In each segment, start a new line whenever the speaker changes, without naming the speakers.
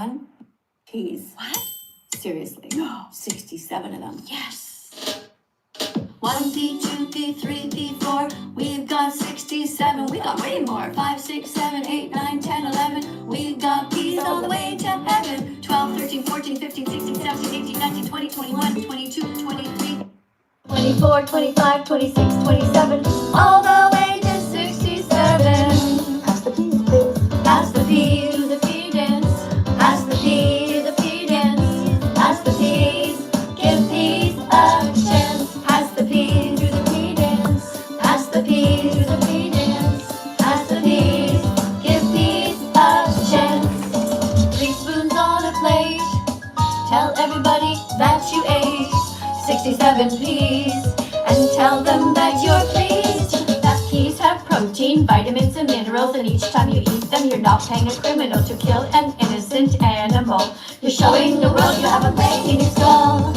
everyone. Peas.
What?
Seriously. No. 67 of them.
Yes. 1 P, 2 P, 3 P, 4. We've got 67. We got way more. 5, 6, 7, 8, 9, 10, 11. We've got peas all the way to heaven. 12, 13, 14, 15, 16, 17, 18, 19, 20, 21, 22, 23, 24, 25, 26, 27. All the way to 67.
Pass the peas, please.
Pass the peas to the pea dance. Pass the peas to the pea dance. Pass the peas. Give peas a chance. Pass the peas to the pea dance. Pass the peas to the pea dance. Pass the peas. Give peas a chance. 3 spoons on a plate. Tell everybody that you ate 67 peas. And tell them that you're pleased. That peas have protein, vitamins, and minerals. And each time you eat them, you're not paying a criminal to kill an innocent animal. You're showing the world you have a brain in your skull.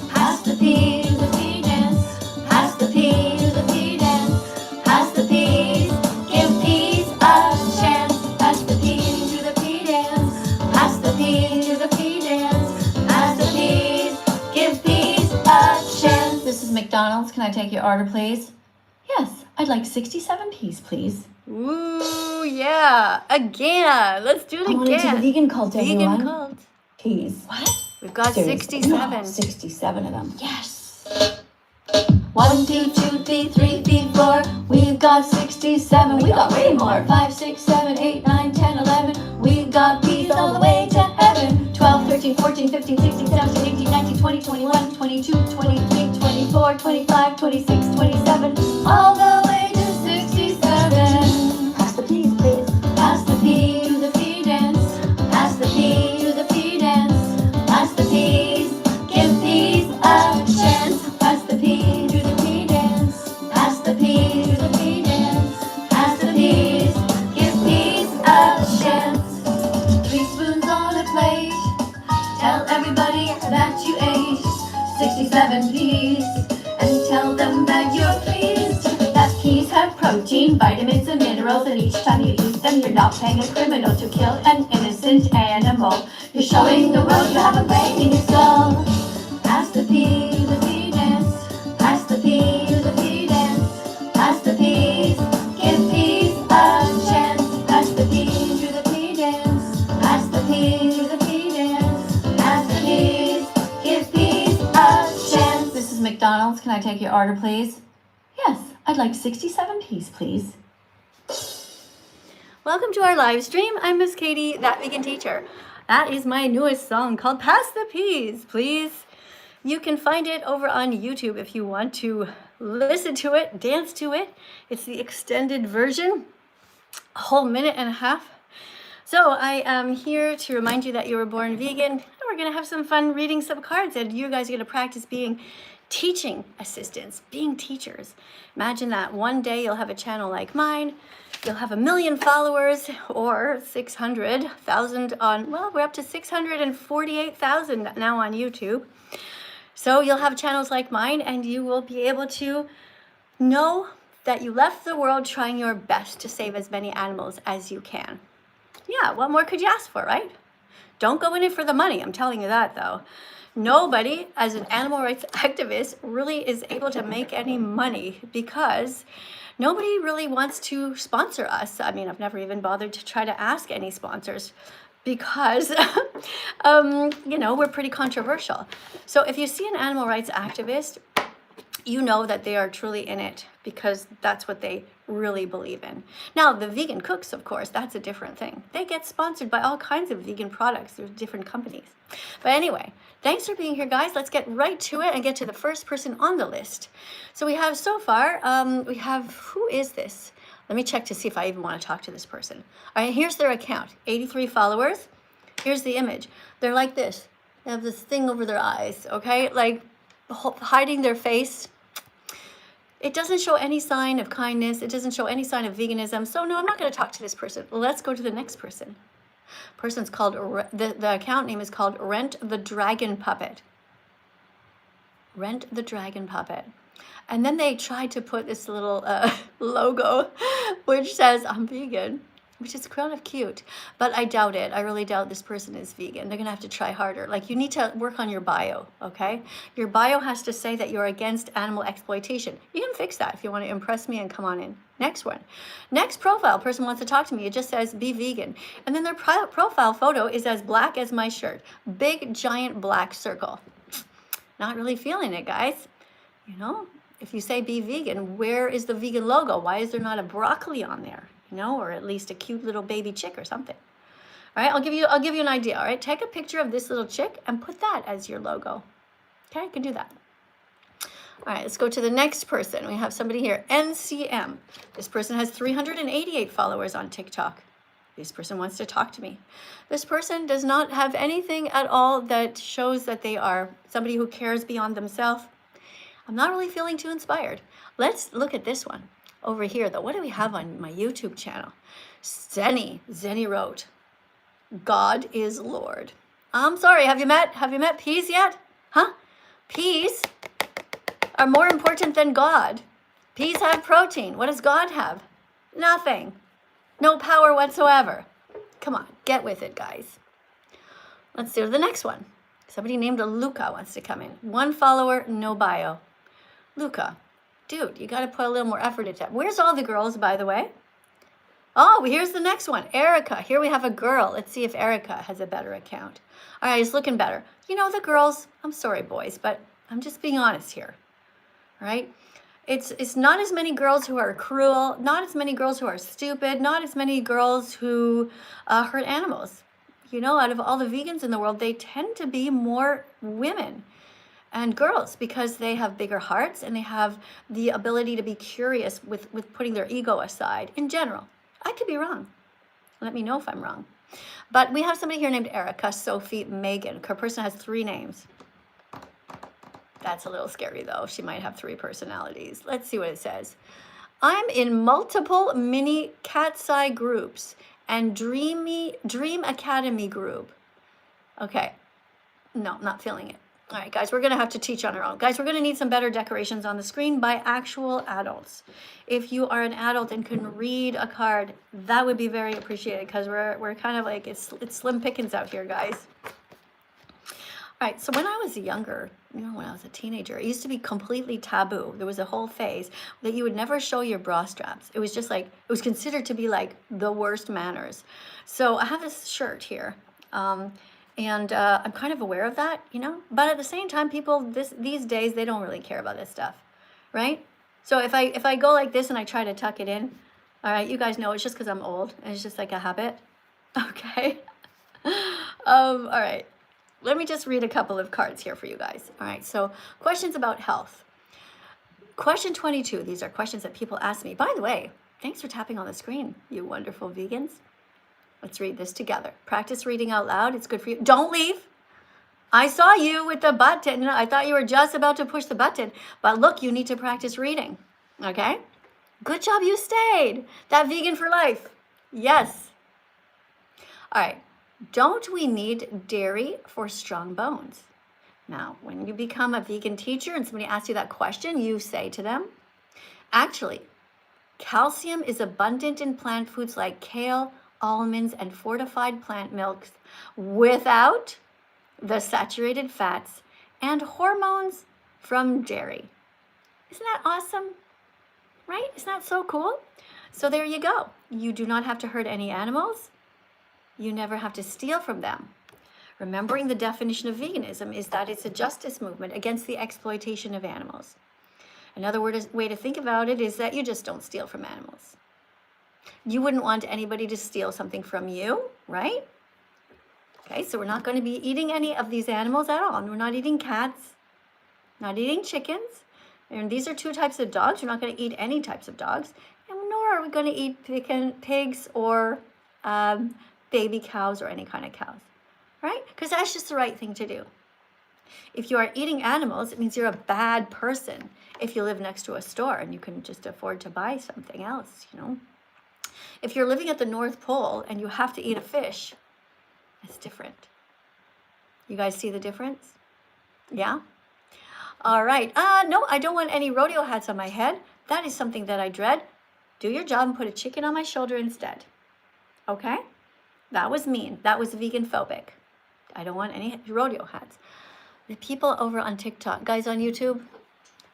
Pass the peas to the pea dance. Pass the peas to the pea dance. Pass the peas. Give peas a chance. Pass the peas to the pea dance. Pass the peas to the pea dance. Pass the peas. Give peas a chance. This is McDonald's. Can I take your order, please? Yes, I'd like 67 peas, please. Ooh, yeah. Again. Let's do it
I want to
again.
the vegan cult, everyone.
Vegan cult.
Peas.
What? We've got
Seriously.
67.
No, 67 of them.
Yes. 1 P, 2 P, 3 P, 4. We've got 67. We got way more. 5, 6, 7, 8, 9, 10, 11. We've got peas all the way to heaven. 12, 13, 14, 15, 16, 17, 18, 19, 20, 21, 22, 23, 24, 25, 26, 27. All the way to 67.
Pass the peas, please.
Pass the pea to the pea dance. Pass the pea to the pea dance. Pass the peas. Give peas a chance. Pass the pea to the pea dance. Pass the pea to the pea dance. Pass the peas. Give peas a chance. 3 spoons on a plate. Tell everybody that you ate 67 peas. And tell them that you're pleased. That peas have protein, vitamins, and minerals. And each time you eat them, you're not paying a criminal to kill an innocent animal. You're showing the world you have a brain in your skull. Pass the pea to the pea dance. Pass the pea to the pea dance. Pass the peas. Give peas a chance. Pass the pea to the pea dance. Pass the pea to the pea dance. Pass the peas. Give peas a chance. This is McDonald's. Can I take your order, please? Yes, I'd like 67 peas, please. Welcome to our live stream. I'm Miss Katie, That Vegan Teacher. That is my newest song called Pass the Peas, please. You can find it over on YouTube if you want to listen to it, dance to it. It's the extended version, a whole minute and a half. So I am here to remind you that you were born vegan. And we're going to have some fun reading some cards, and you guys are going to practice being teaching assistants, being teachers. Imagine that one day you'll have a channel like mine. You'll have 1 million followers or 600,000 on, well, we're up to 648,000 now on YouTube. So you'll have channels like mine, and you will be able to know that you left the world trying your best to save as many animals as you can. Yeah, what more could you ask for, right? Don't go in it for the money. I'm telling you that, though. Nobody, as an animal rights activist, really is able to make any money because nobody really wants to sponsor us. I mean, I've never even bothered to try to ask any sponsors because, you know, we're pretty controversial. So if you see an animal rights activist, you know that they are truly in it because that's what they really believe in. Now, the vegan cooks, of course, that's a different thing. They get sponsored by all kinds of vegan products. There's different companies. But anyway, thanks for being here, guys. Let's get right to it and get to the first person on the list. So we have so far, who is this? Let me check to see if I even want to talk to this person. All right, here's their account, 83 followers. Here's the image. They're like this. They have this thing over their eyes, okay? Like hiding their face. It doesn't show any sign of kindness. It doesn't show any sign of veganism. So no, I'm not going to talk to this person. Let's go to the next person. Person's called, the account name is called Rent the Dragon Puppet. Rent the Dragon Puppet. And then they tried to put this little logo, which says, I'm vegan. which is kind of cute, but I doubt it. I really doubt this person is vegan. They're gonna have to try harder. Like, you need to work on your bio, okay? Your bio has to say that you're against animal exploitation. You can fix that if you want to impress me and come on in. Next one. Next profile, person wants to talk to me. It just says be vegan. And then their profile photo is as black as my shirt. Big, giant black circle. Not really feeling it, guys. You know, if you say be vegan, where is the vegan logo? Why is there not a broccoli on there? You know, or at least a cute little baby chick or something. All right, I'll give you an idea. All right, take a picture of this little chick and put that as your logo. Okay, you can do that. All right, let's go to the next person. We have somebody here, NCM. This person has 388 followers on TikTok. This person wants to talk to me. This person does not have anything at all that shows that they are somebody who cares beyond themselves. I'm not really feeling too inspired. Let's look at this one. Over here, though, what do we have on my YouTube channel? Zenny wrote, God is Lord. I'm sorry, have you met peas yet? Huh? Peas are more important than God. Peas have protein. What does God have? Nothing. No power whatsoever. Come on, get with it, guys. Let's do the next one. Somebody named Luca wants to come in. 1 follower, no bio. Luca. Dude, you got to put a little more effort into it. Where's all the girls, by the way? Oh, here's the next one. Erica. Here we have a girl. Let's see if Erica has a better account. All right, it's looking better. You know, the girls, I'm sorry, boys, but I'm just being honest here. All right? It's not as many girls who are cruel, not as many girls who are stupid, not as many girls who hurt animals. You know, out of all the vegans in the world, they tend to be more women and girls because they have bigger hearts and they have the ability to be curious with putting their ego aside in general. I could be wrong. Let me know if I'm wrong. But we have somebody here named Erica, Sophie, Megan. Her person has 3 names. That's a little scary though. She might have 3 personalities. Let's see what it says. I'm in multiple mini cat's eye groups and Dream Academy group. Okay. No, not feeling it. All right, guys, we're going to have to teach on our own. Guys, we're going to need some better decorations on the screen by actual adults. If you are an adult and can read a card, that would be very appreciated because we're kind of like, it's slim pickings out here, guys. All right, so when I was younger, you know, when I was a teenager, it used to be completely taboo. There was a whole phase that you would never show your bra straps. It was just like, it was considered to be like the worst manners. So I have this shirt here. And I'm kind of aware of that, you know, but at the same time, people these days, they don't really care about this stuff, right? So if I go like this and I try to tuck it in, all right, you guys know it's just because I'm old and it's just like a habit. Okay. All right. Let me just read a couple of cards here for you guys. All right. So questions about health. Question 22. These are questions that people ask me. By the way, thanks for tapping on the screen, you wonderful vegans. Let's read this together. Practice reading out loud. It's good for you. Don't leave. I saw you with the button. I thought you were just about to push the button. But look, you need to practice reading. Okay? Good job, you stayed. That vegan for life. Yes. All right. Don't we need dairy for strong bones? Now, when you become a vegan teacher and somebody asks you that question, you say to them, actually, calcium is abundant in plant foods like kale, almonds, and fortified plant milks without the saturated fats and hormones from dairy. Isn't that awesome? Right? Isn't that so cool? So there you go. You do not have to hurt any animals. You never have to steal from them. Remembering the definition of veganism is that it's a justice movement against the exploitation of animals. Another way to think about it is that you just don't steal from animals. You wouldn't want anybody to steal something from you, right? Okay, so we're not going to be eating any of these animals at all. We're not eating cats, not eating chickens. And these are 2 types of dogs. We're not going to eat any types of dogs. And nor are we going to eat pigs or baby cows or any kind of cows, right? Because that's just the right thing to do. If you are eating animals, it means you're a bad person. If you live next to a store and you can just afford to buy something else, you know. If you're living at the North Pole and you have to eat a fish, it's different. You guys see the difference? Yeah? All right. No, I don't want any rodeo hats on my head. That is something that I dread. Do your job and put a chicken on my shoulder instead. Okay? That was mean. That was vegan phobic. I don't want any rodeo hats. The people over on TikTok, guys on YouTube,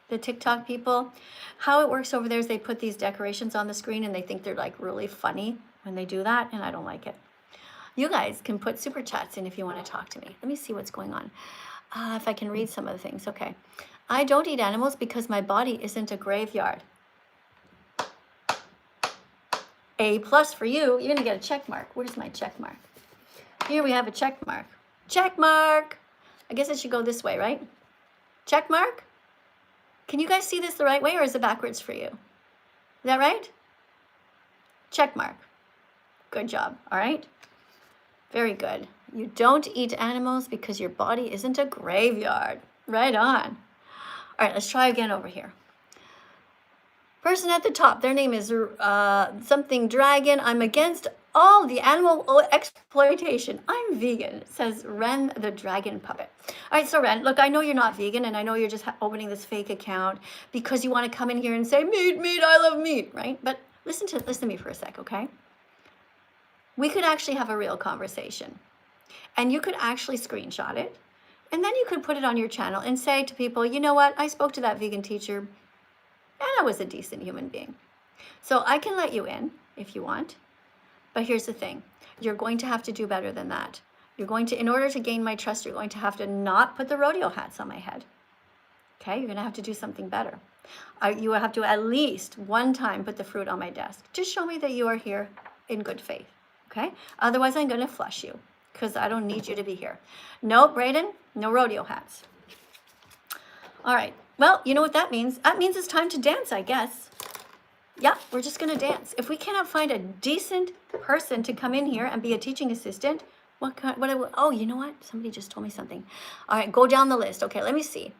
the TikTok people, how it works over there is they put these decorations on the screen and they think they're like really funny when they do that, and I don't like it. You guys can put super chats in if you want to talk to me. Let me see what's going on. If I can read some of the things. Okay. I don't eat animals because my body isn't a graveyard. A+ for you. You're going to get a check mark. Where's my check mark? Here we have a check mark. Check mark. I guess it should go this way, right? Check mark. Can you guys see this the right way, or is it backwards for you? Is that right? Check mark. Good job. All right. Very good. You don't eat animals because your body isn't a graveyard. Right on. All right, let's try again over here. Person at the top, their name is something dragon. I'm against all the animal exploitation. I'm vegan, says Ren the dragon puppet. All right, so Ren, look, I know you're not vegan, and I know you're just opening this fake account because you want to come in here and say, meat, I love meat, right? But listen to me for a sec, okay? We could actually have a real conversation, and you could actually screenshot it, and then you could put it on your channel and say to people, you know what, I spoke to that vegan teacher, and I was a decent human being. So I can let you in if you want, but here's the thing. You're going to have to do better than that. You're going to, in order to gain my trust, you're going to have to not put the rodeo hats on my head. Okay, you're going to have to do something better. You will have to at least one time put the fruit on my desk. Just show me that you are here in good faith. Okay? Otherwise, I'm going to flush you because I don't need you to be here. No, Brayden, no rodeo hats. All right. Well, you know what that means? That means it's time to dance, I guess. Yeah, we're just going to dance. If we cannot find a decent person to come in here and be a teaching assistant, oh, you know what? Somebody just told me something. All right, go down the list. Okay, let me see.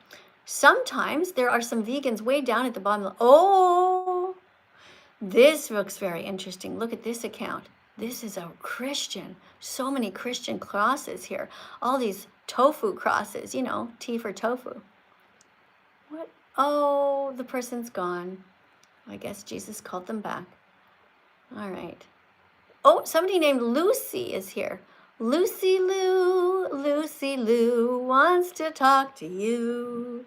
Sometimes there are some vegans way down at the bottom. Oh, this looks very interesting. Look at this account. This is a Christian. So many Christian crosses here. All these tofu crosses, you know, T for tofu. What? Oh, the person's gone. I guess Jesus called them back. All right. Oh, somebody named Lucy is here. Lucy Lou wants to talk to you.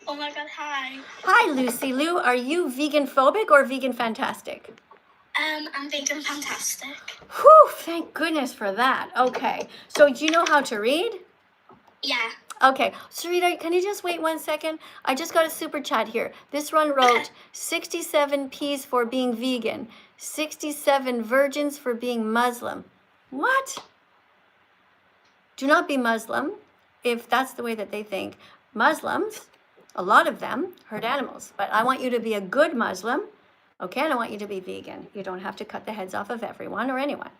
Oh my God, hi.
Hi, Lucy Lou. Are you vegan phobic or vegan fantastic?
I'm vegan fantastic.
Whew, thank goodness for that. Okay. So do you know how to read?
Yeah.
Okay. Sarita, can you just wait 1 second? I just got a super chat here. This one wrote 67 P's for being vegan, 67 virgins for being Muslim. What? Do not be Muslim if that's the way that they think. Muslims, a lot of them, hurt animals. But I want you to be a good Muslim, okay? And I want you to be vegan. You don't have to cut the heads off of everyone or anyone,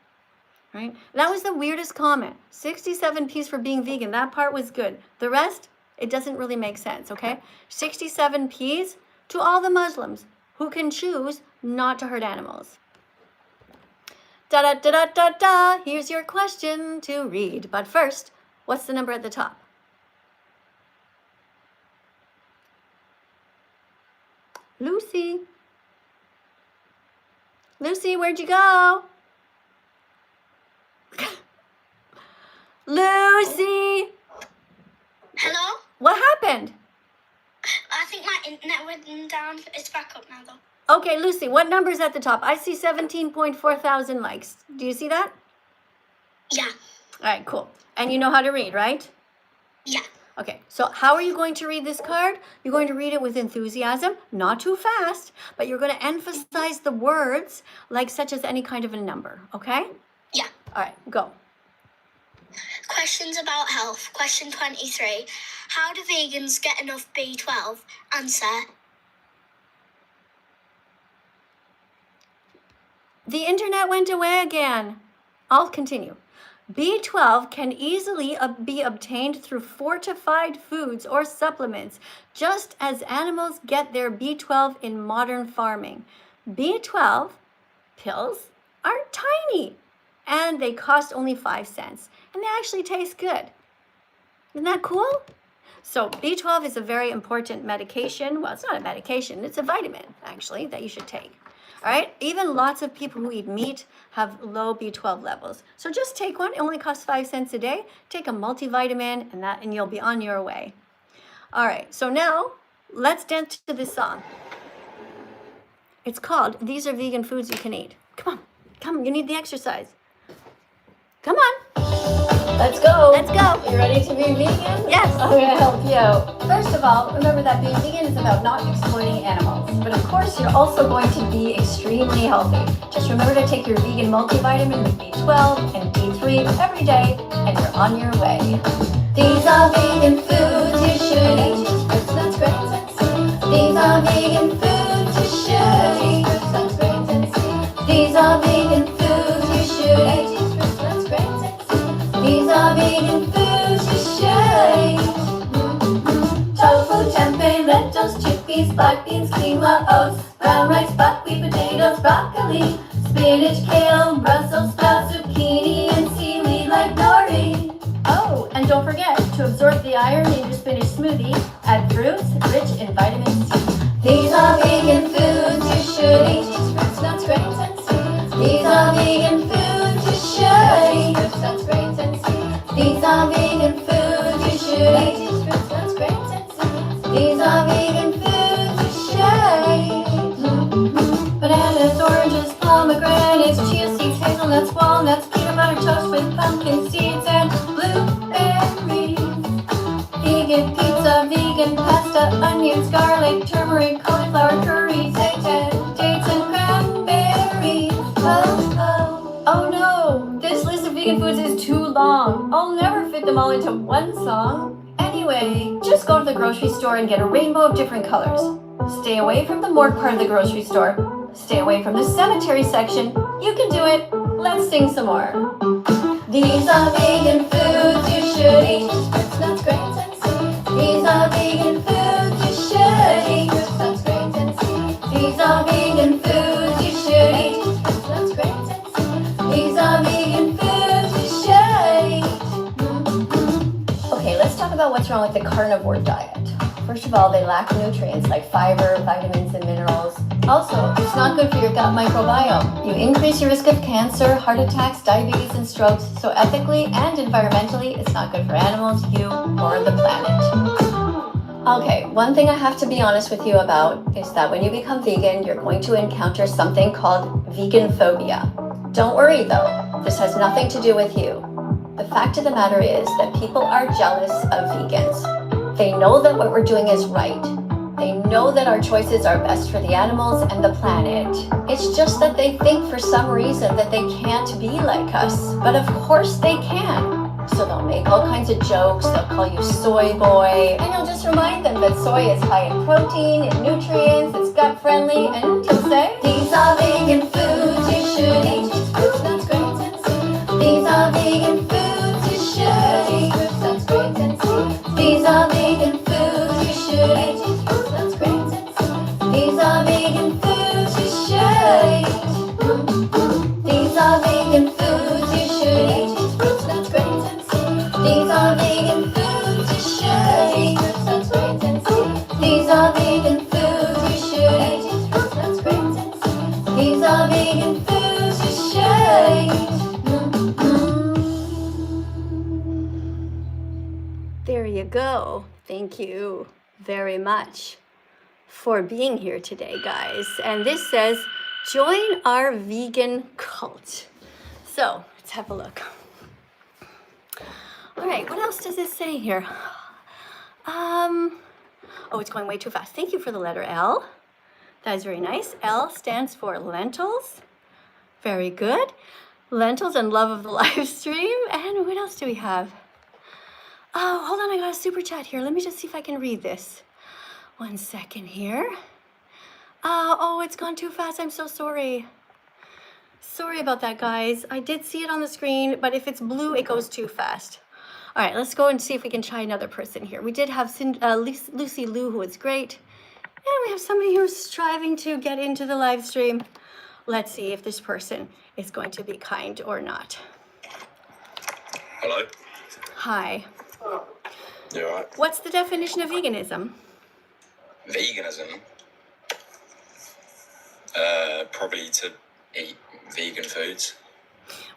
right? That was the weirdest comment. 67 P's for being vegan. That part was good. The rest, it doesn't really make sense, okay? 67 P's to all the Muslims who can choose not to hurt animals. Da-da-da-da-da-da. Here's your question to read. But first, what's the number at the top? Lucy. Lucy, where'd you go? Lucy!
Hello?
What happened?
I think my internet went down. It's back up now, though.
Okay, Lucy, what number's at the top? I see 17.4 thousand likes. Do you see that?
Yeah.
All right, cool. And you know how to read, right?
Yeah.
Okay, so how are you going to read this card? You're going to read it with enthusiasm, not too fast, but you're going to emphasize the words like such as any kind of a number, okay?
Yeah.
All right, go.
Questions about health. Question 23. How do vegans get enough B12? Answer.
The internet went away again. I'll continue. B12 can easily be obtained through fortified foods or supplements, just as animals get their B12 in modern farming. B12 pills are tiny, and they cost only 5 cents, and they actually taste good. Isn't that cool? So B12 is a very important medication. Well, it's not a medication, it's a vitamin, actually, that you should take. All right, even lots of people who eat meat have low B12 levels. So just take one, it only costs 5 cents a day. Take a multivitamin and you'll be on your way. All right, so now let's dance to this song. It's called These Are Vegan Foods You Can Eat. Come on, you need the exercise. Come on.
Let's go.
Let's go.
You ready to be vegan?
Yes.
I'm gonna help you out. First of all, remember that being vegan is about not exploiting animals. But of course, you're also going to be extremely healthy. Just remember to take your vegan multivitamin with B12 and D3 every day, and you're on your way. These are vegan foods you should eat. Fruits, nuts, grains, and seeds. These are vegan foods you should eat. Fruits, nuts, grains, and seeds. These are vegan foods you should eat. Fruits, nuts, grains, and seeds. These are vegan foods you should eat. Tofu, tempeh, lentils, chickpeas, black beans, quinoa, oats, brown rice, buckwheat, potatoes, broccoli, spinach, kale, Brussels sprouts, zucchini, and seaweed like nori. Oh, and don't forget to absorb the iron in your spinach smoothie. Add fruits rich in vitamin C. These are vegan foods you should eat. Fruits, nuts, grains, and seeds. These are vegan foods you should eat. Fruits, nuts, grains, and seeds. These are vegan foods you should eat. Fruits, nuts, grains, and seeds. These are vegan foods you should eat. Bananas, oranges, pomegranates, chia seeds, hazelnuts, walnuts, peanut butter toast with pumpkin seeds and blueberries. Vegan pizza, vegan pasta, onions, garlic, turmeric, cauliflower curry, seitan, dates, and cranberries. Oh no, this list of vegan foods is too long. I'll never fit them all into one song. Anyway, just go to the grocery store and get a rainbow of different colors. Stay away from the morgue part of the grocery store. Stay away from the cemetery section. You can do it. Let's sing some more. These are vegan foods you should eat. Fruits, nuts, grains, and seeds. These are vegan foods you should eat. Fruits, nuts, grains, and seeds. These are vegan foods you should eat. Fruits, nuts, grains, and seeds. These are vegan foods you should eat. Okay, let's talk about what's wrong with the carnivore diet. First of all, they lack nutrients like fiber, vitamins, and minerals. Also, it's not good for your gut microbiome. You increase your risk of cancer, heart attacks, diabetes, and strokes. So ethically and environmentally, it's not good for animals, you, or the planet. Okay, one thing I have to be honest with you about is that when you become vegan, you're going to encounter something called veganphobia. Don't worry though, this has nothing to do with you. The fact of the matter is that people are jealous of vegans. They know that what we're doing is right. They know that our choices are best for the animals and the planet. It's just that they think for some reason that they can't be like us. But of course they can. So they'll make all kinds of jokes, they'll call you soy boy, and you'll just remind them that soy is high in protein and nutrients, it's gut friendly, and you'll say, these are vegan foods you should eat. Fruits, nuts, grains, and seeds. These are vegan foods you should eat. Fruits, nuts, grains, and seeds. These are vegan foods you should eat. Fruits, nuts, grains, and seeds. These are vegan foods you should eat. These are vegan foods you should eat. Fruits, nuts, grains, and seeds. These are vegan foods you should eat. Fruits, nuts, grains, and seeds. These are vegan foods you should eat. Fruits, nuts, grains, and seeds. These are vegan foods you should eat. There you go. Thank you very much for being here today, guys. And this says, join our vegan cult. So let's have a look. All right, what else does it say here? Oh, it's going way too fast. Thank you for the letter L. That is very nice. L stands for lentils. Very good. Lentils and love of the live stream. And what else do we have? Oh, hold on, I got a super chat here. Let me just see if I can read this. 1 second here. Oh, it's gone too fast. I'm so sorry. Sorry about that, guys. I did see it on the screen, but if it's blue, it goes too fast. All right, let's go and see if we can try another person here. We did have Lucy Lou, who was great. And we have somebody who's striving to get into the live stream. Let's see if this person is going to be kind or not.
Hello?
Hi.
You're right.
What's the definition of veganism?
Veganism? Probably to eat vegan foods.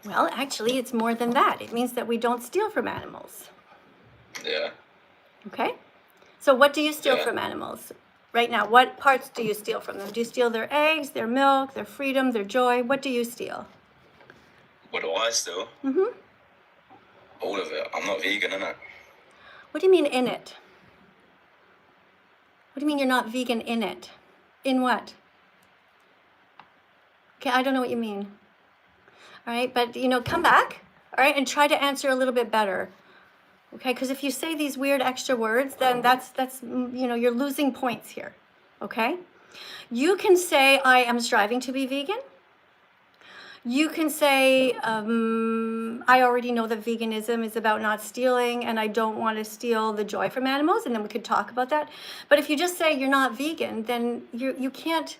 Well, actually, it's more than that. It means that we don't steal from animals.
Yeah.
Okay? So what do you steal
Yeah.
from animals? Right now, what parts do you steal from them? Do you steal their eggs, their milk, their freedom, their joy? What do you steal?
What do I steal?
Mm-hmm.
All of it. I'm not vegan, innit?
What do you mean in it? What do you mean you're not vegan in it? In what? Okay, I don't know what you mean. All right, but come back, all right, and try to answer a little bit better. Okay, because if you say these weird extra words, then that's you're losing points here. Okay? You can say I am striving to be vegan. You can say I already know that veganism is about not stealing and I don't want to steal the joy from animals, and then we could talk about that. But if you just say you're not vegan, then you can't,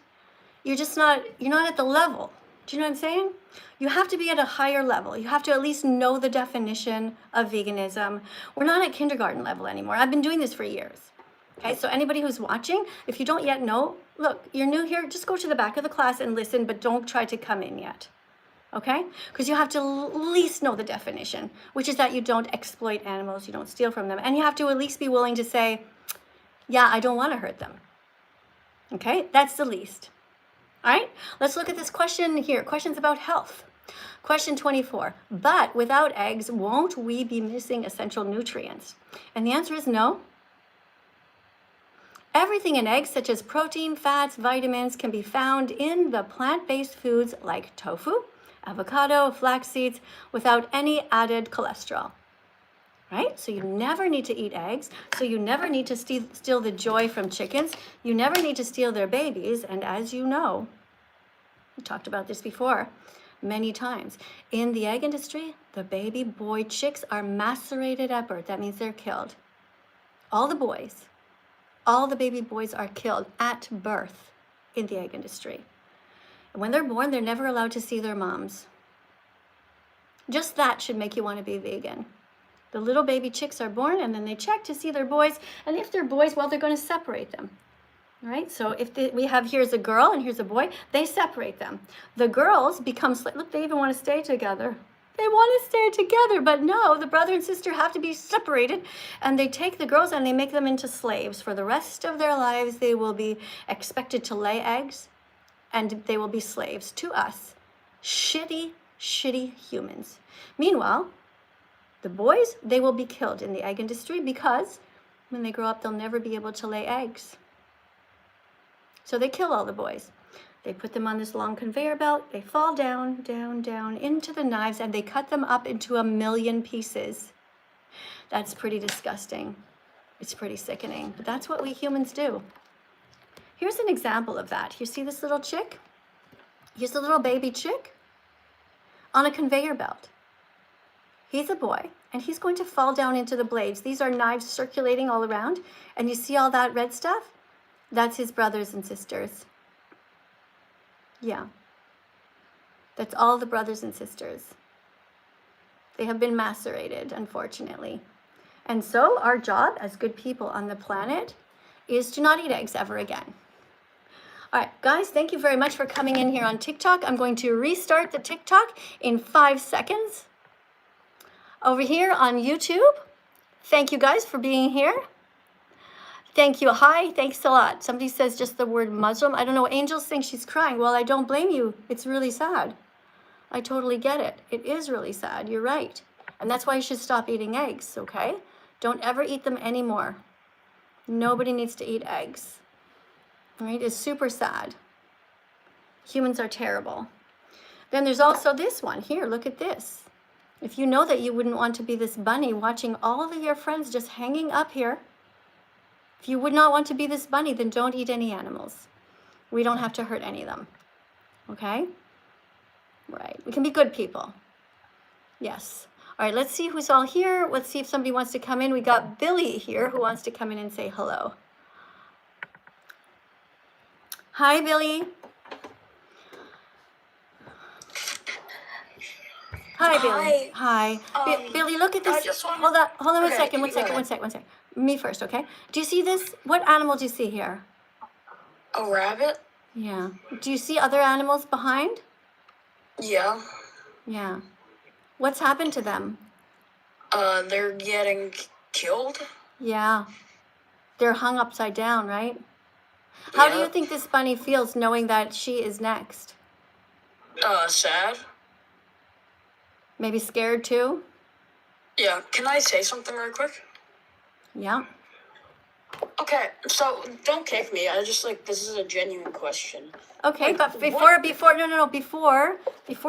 you're not at the level. Do you know what I'm saying? You have to be at a higher level. You have to at least know the definition of veganism. We're not at kindergarten level anymore. I've been doing this for years. Okay, so anybody who's watching, if you don't yet know, look, you're new here, just go to the back of the class and listen, but don't try to come in yet. Okay? Because you have to at least know the definition, which is that you don't exploit animals, you don't steal from them, and you have to at least be willing to say, yeah, I don't want to hurt them. Okay? That's the least. All right, let's look at this question here. Questions about health. Question 24, but without eggs, won't we be missing essential nutrients? And the answer is no. Everything in eggs, such as protein, fats, vitamins, can be found in the plant-based foods like tofu, avocado, flax seeds, without any added cholesterol. Right? So you never need to eat eggs. So you never need to steal the joy from chickens. You never need to steal their babies. And as you know, we talked about this before many times. In the egg industry, the baby boy chicks are macerated at birth. That means they're killed. All the baby boys are killed at birth in the egg industry. And when they're born, they're never allowed to see their moms. Just that should make you want to be vegan. The little baby chicks are born, and then they check to see their boys. And if they're boys, well, they're going to separate them. All right? So if we have here's a girl and here's a boy, they separate them. The girls become, look, they even want to stay together. They want to stay together, but no, the brother and sister have to be separated. And they take the girls and they make them into slaves. For the rest of their lives, they will be expected to lay eggs, and they will be slaves to us. Shitty humans. Meanwhile, the boys, they will be killed in the egg industry because when they grow up, they'll never be able to lay eggs. So they kill all the boys. They put them on this long conveyor belt. They fall down, down, down into the knives, and they cut them up into 1,000,000 pieces. That's pretty disgusting. It's pretty sickening. But that's what we humans do. Here's an example of that. You see this little chick? Here's a little baby chick on a conveyor belt. He's a boy, and he's going to fall down into the blades. These are knives circulating all around, and you see all that red stuff? That's his brothers and sisters. Yeah. That's all the brothers and sisters. They have been macerated, unfortunately. And so our job as good people on the planet is to not eat eggs ever again. All right, guys, thank you very much for coming in here on TikTok. I'm going to restart the TikTok in 5 seconds. Over here on YouTube, thank you guys for being here. Thank you. Hi, thanks a lot. Somebody says just the word Muslim. I don't know. Angel's saying she's crying. Well, I don't blame you. It's really sad. I totally get it. It is really sad. You're right. And that's why you should stop eating eggs, okay? Don't ever eat them anymore. Nobody needs to eat eggs. All right? It's super sad. Humans are terrible. Then there's also this one. Here, look at this. If you know that you wouldn't want to be this bunny watching all of your friends just hanging up here, if you would not want to be this bunny, then don't eat any animals. We don't have to hurt any of them. Okay? Right. We can be good people. Yes. All right, let's see who's all here. Let's see if somebody wants to come in. We got Billy here who wants to come in and say hello. Hi, Billy. Hi, Billy. Hi. Billy, look at this. Hold on
Okay,
one second. Me first, okay? Do you see this? What animal do you see here?
A rabbit?
Yeah. Do you see other animals behind?
Yeah.
Yeah. What's happened to them?
They're getting killed?
Yeah. They're hung upside down, right? How do you
Yep.
think this bunny feels knowing that she is next?
Sad?
Maybe scared too?
Yeah, can I say something real quick?
Yeah.
Okay, so don't kick me. This is a genuine question.
Okay,
Like,
but before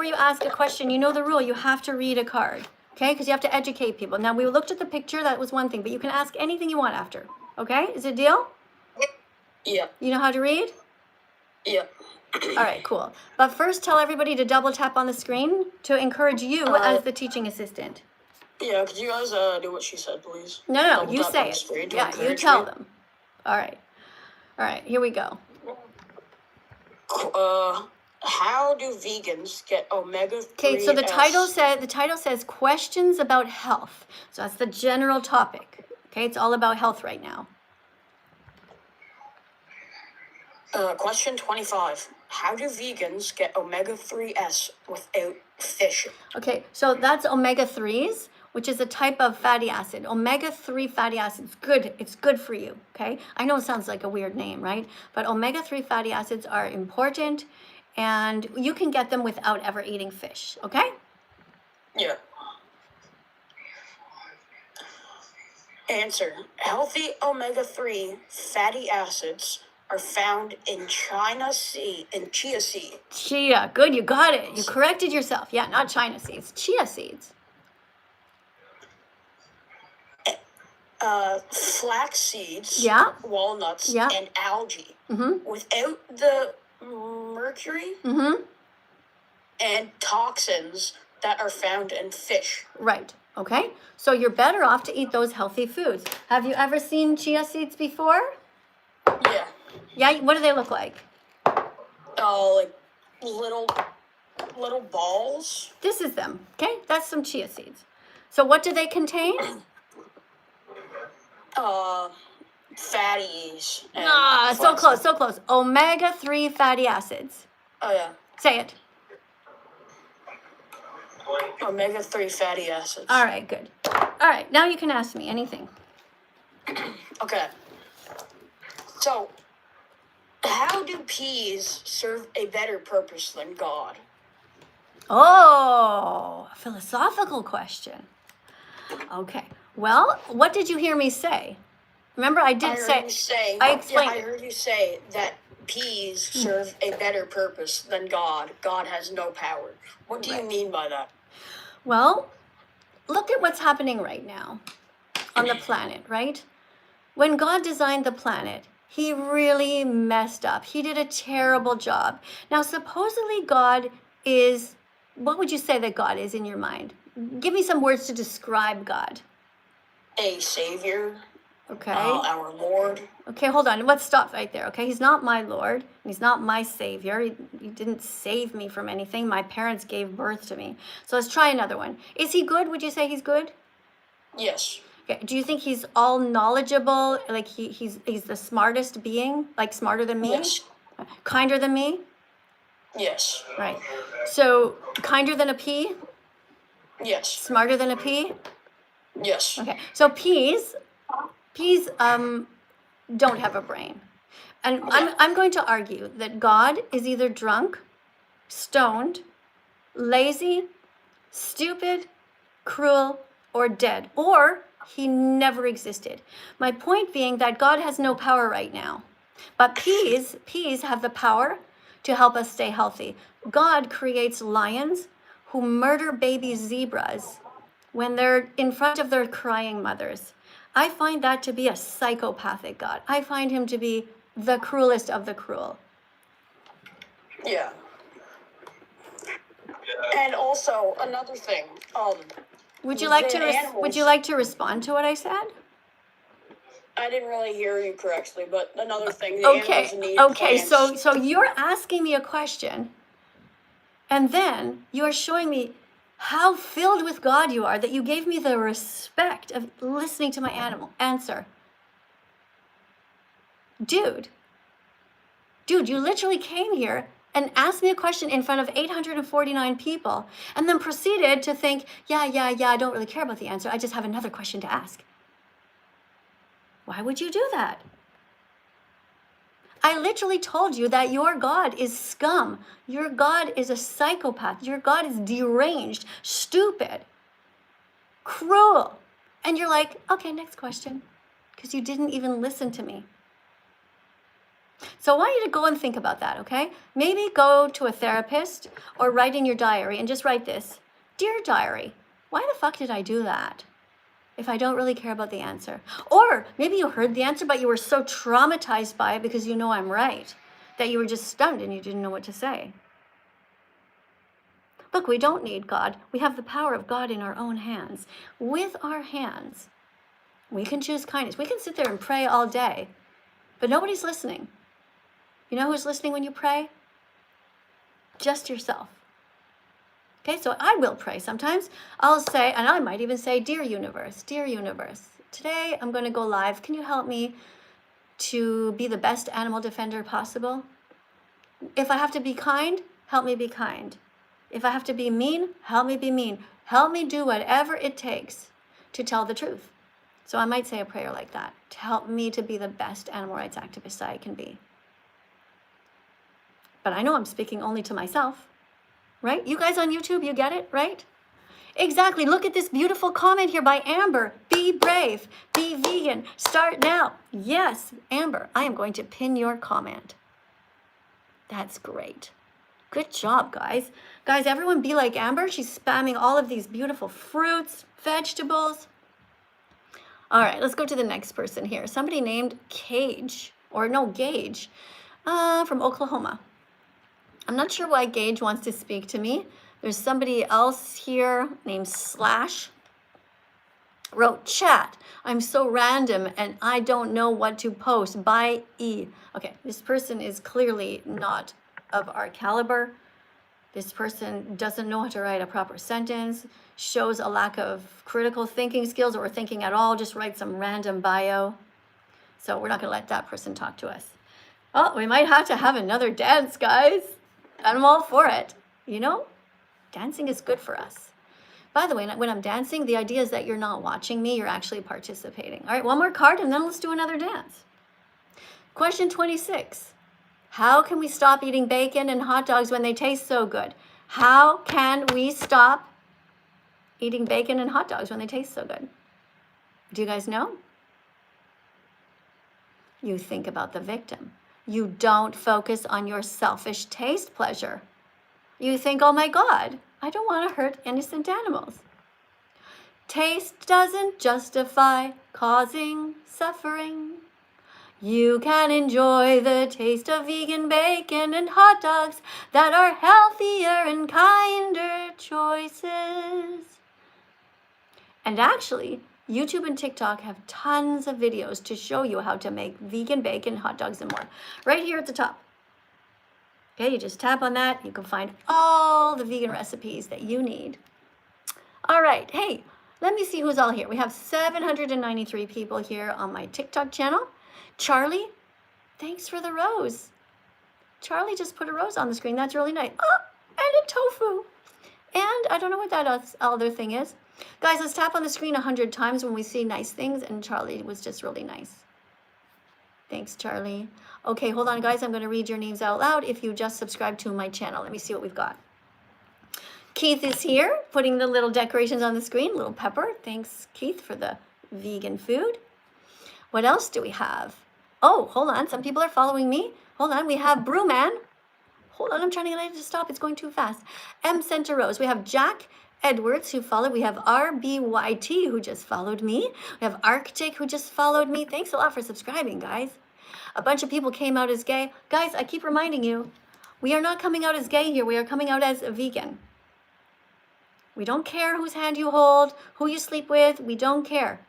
you ask a question, you know the rule. You have to read a card, okay? Because you have to educate people. Now, we looked at the picture. That was one thing, but you can ask anything you want after, okay? Is it a deal?
Yeah,
You know how to read?
yeah.
All right, cool. But first, tell everybody to double tap on the screen to encourage you as the teaching assistant.
Yeah, could you guys do what she said, please?
No,
Double
you
tap
say
on the
it.
screen to
Yeah, you
encourage
tell
me.
them. All right, here we go.
How do vegans get omega-3?
Okay, so the title says questions about health. So that's the general topic. Okay, it's all about health right now.
Question 25. How do vegans get omega-3s without fish?
Okay, so that's omega-3s, which is a type of fatty acid. Omega-3 fatty acids, good. It's good for you, okay? I know it sounds like a weird name, right? But omega-3 fatty acids are important, and you can get them without ever eating fish, okay?
Yeah. Answer. Healthy omega-3 fatty acids are found in chia seed.
Chia, good, you got it. You corrected yourself. Yeah, not China seeds, chia seeds.
Flax seeds,
Yeah.
walnuts,
Yeah.
and algae.
Mm-hmm.
Without the mercury
Mm-hmm.
and toxins that are found in fish.
Right, okay? So you're better off to eat those healthy foods. Have you ever seen chia seeds before?
Yeah.
Yeah, what do they look like?
Like little balls.
This is them, okay? That's some chia seeds. So what do they contain?
Fatties. And
So
flaxseed.
close, so close. Omega-3 fatty acids.
Oh, yeah.
Say it.
Omega-3 fatty acids.
All right, good. All right, now you can ask me anything.
Okay. So, how do peas serve a better purpose than God?
Oh, a philosophical question. Okay, well, what did you hear me say? Remember, I did
heard you say.
I explained
I
it.
heard you say that peas serve a better purpose than God. God has no power. What do you
Right.
mean by that?
Well, look at what's happening right now on the planet, right? When God designed the planet, he really messed up. He did a terrible job. Now, supposedly God is, what would you say that God is in your mind? Give me some words to describe God.
A savior,
Okay.
our Lord.
Okay, hold on. Let's stop right there. Okay, he's not my Lord. He's not my Savior. He didn't save me from anything. My parents gave birth to me. So let's try another one. Is he good? Would you say he's good?
Yes.
Okay. Do you think he's all knowledgeable? Like he's the smartest being? Like smarter than me?
Yes.
Kinder than me?
Yes.
Right. So kinder than a pea?
Yes.
Smarter than a pea?
Yes.
Okay. So peas don't have a brain. And I'm going to argue that God is either drunk, stoned, lazy, stupid, cruel, or dead, or he never existed. My point being that God has no power right now. But peas have the power to help us stay healthy. God creates lions who murder baby zebras when they're in front of their crying mothers. I find that to be a psychopathic God. I find him to be the cruelest of the cruel.
Yeah. And also another thing.
Would you like
the
to respond to what I said?
I didn't really hear you correctly, but another thing. The animals need
Okay.
plants.
So you're asking me a question, and then you're showing me how filled with God you are that you gave me the respect of listening to my answer. Dude, you literally came here and asked me a question in front of 849 people and then proceeded to think, yeah, I don't really care about the answer. I just have another question to ask. Why would you do that? I literally told you that your God is scum. Your God is a psychopath. Your God is deranged, stupid, cruel. And you're like, okay, next question, because you didn't even listen to me. So I want you to go and think about that, okay? Maybe go to a therapist or write in your diary and just write this. Dear diary, why the fuck did I do that if I don't really care about the answer? Or maybe you heard the answer, but you were so traumatized by it because you know I'm right, that you were just stunned and you didn't know what to say. Look, we don't need God. We have the power of God in our own hands. With our hands, we can choose kindness. We can sit there and pray all day, but nobody's listening. You know who's listening when you pray? Just yourself. Okay, so I will pray sometimes. I'll say, and I might even say, dear universe, today I'm going to go live. Can you help me to be the best animal defender possible? If I have to be kind, help me be kind. If I have to be mean, help me be mean. Help me do whatever it takes to tell the truth. So I might say a prayer like that to help me to be the best animal rights activist I can be. But I know I'm speaking only to myself, right? You guys on YouTube, you get it, right? Exactly. Look at this beautiful comment here by Amber. Be brave. Be vegan. Start now. Yes, Amber, I am going to pin your comment. That's great. Good job, guys. Guys, everyone be like Amber. She's spamming all of these beautiful fruits, vegetables. All right, let's go to the next person here. Somebody named Gage from Oklahoma. I'm not sure why Gage wants to speak to me. There's somebody else here named Slash. Wrote, chat, I'm so random and I don't know what to post. Bye, E. Okay, this person is clearly not of our caliber. This person doesn't know how to write a proper sentence, shows a lack of critical thinking skills or thinking at all, just write some random bio. So we're not gonna let that person talk to us. Oh, we might have to have another dance, guys. I'm all for it. You know, dancing is good for us. By the way, when I'm dancing, the idea is that you're not watching me, you're actually participating. All right, one more card and then let's do another dance. Question 26. How can we stop eating bacon and hot dogs when they taste so good? How can we stop eating bacon and hot dogs when they taste so good? Do you guys know? You think about the victim. You don't focus on your selfish taste pleasure. You think, oh my God, I don't want to hurt innocent animals. Taste doesn't justify causing suffering. You can enjoy the taste of vegan bacon and hot dogs that are healthier and kinder choices. And actually, YouTube and TikTok have tons of videos to show you how to make vegan bacon, hot dogs, and more. Right here at the top. Okay, you just tap on that. You can find all the vegan recipes that you need. All right, hey, let me see who's all here. We have 793 people here on my TikTok channel. Charlie, thanks for the rose. Charlie just put a rose on the screen. That's really nice. Oh, and a tofu. And I don't know what that other thing is. Guys, let's tap on the screen 100 times when we see nice things, and Charlie was just really nice. Thanks, Charlie. Okay, hold on, guys. I'm going to read your names out loud if you just subscribe to my channel. Let me see what we've got. Keith is here, putting the little decorations on the screen. Little pepper. Thanks, Keith, for the vegan food. What else do we have? Oh, hold on. Some people are following me. Hold on. We have Brewman. Hold on. I'm trying to get it to stop. It's going too fast. M. Center Rose. We have Jack Edwards who followed. We have RBYT who just followed me. We have Arctic who just followed me. Thanks a lot for subscribing, guys. A bunch of people came out as gay. Guys, I keep reminding you, we are not coming out as gay here. We are coming out as a vegan. We don't care whose hand you hold, who you sleep with. We don't care.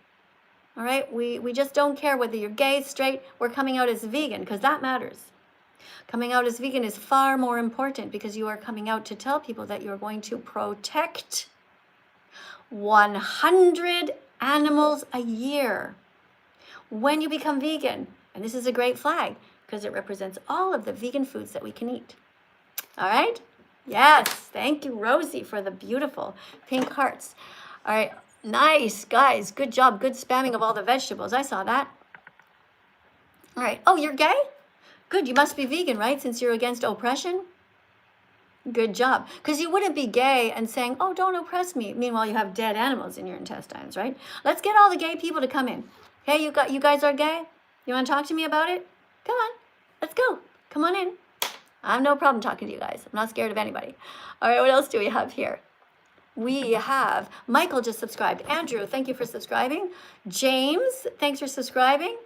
All right? We just don't care whether you're gay, straight. We're coming out as vegan because that matters. Coming out as vegan is far more important because you are coming out to tell people that you're going to protect 100 animals a year. When you become vegan, and this is a great flag because it represents all of the vegan foods that we can eat. All right? Yes, thank you, Rosie, for the beautiful pink hearts. All right, nice, guys. Good job. Good spamming of all the vegetables. I saw that. All right. Oh, you're gay? Good. You must be vegan, right? Since you're against oppression? Good job. Because you wouldn't be gay and saying, oh, don't oppress me. Meanwhile, you have dead animals in your intestines, right? Let's get all the gay people to come in. Hey, you guys are gay? You want to talk to me about it? Come on. Let's go. Come on in. I have no problem talking to you guys. I'm not scared of anybody. All right, what else do we have here? We have Michael just subscribed. Andrew, thank you for subscribing. James, thanks for subscribing.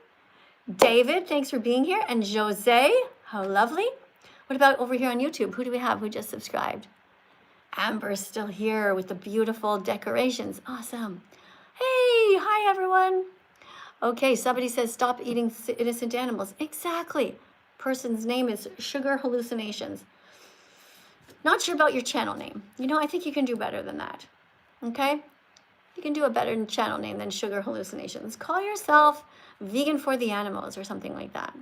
David, thanks for being here. And Jose, how lovely. What about over here on YouTube? Who do we have who just subscribed? Amber's still here with the beautiful decorations. Awesome. Hey, hi everyone. Okay, somebody says stop eating innocent animals. Exactly. Person's name is Sugar Hallucinations. Not sure about your channel name. You know, I think you can do better than that. Okay? You can do a better channel name than Sugar Hallucinations. Call yourself Vegan for the Animals or something like that.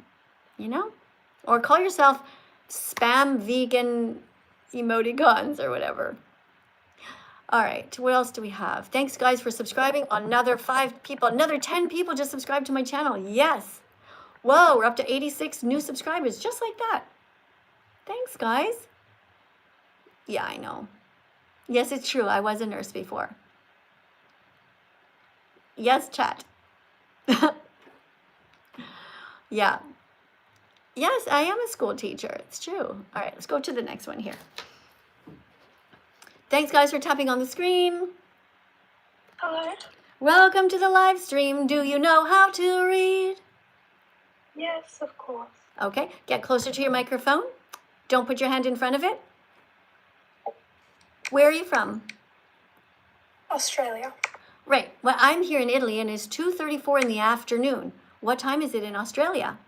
You know? Or call yourself Spam Vegan Emoticons or whatever. All right, what else do we have? Thanks, guys, for subscribing. Another 5 people, another 10 people just subscribed to my channel. Yes. Whoa, we're up to 86 new subscribers, just like that. Thanks, guys. Yeah, I know. Yes, it's true. I was a nurse before. Yes, chat. Yeah. Yes, I am a school teacher. It's true. All right, let's go to the next one here. Thanks, guys, for tapping on the screen.
Hello.
Welcome to the live stream. Do you know how to read?
Yes, of course.
Okay, get closer to your microphone. Don't put your hand in front of it. Where are you from?
Australia.
Right. Well, I'm here in Italy and it's 2:34 in the afternoon. What time is it in Australia?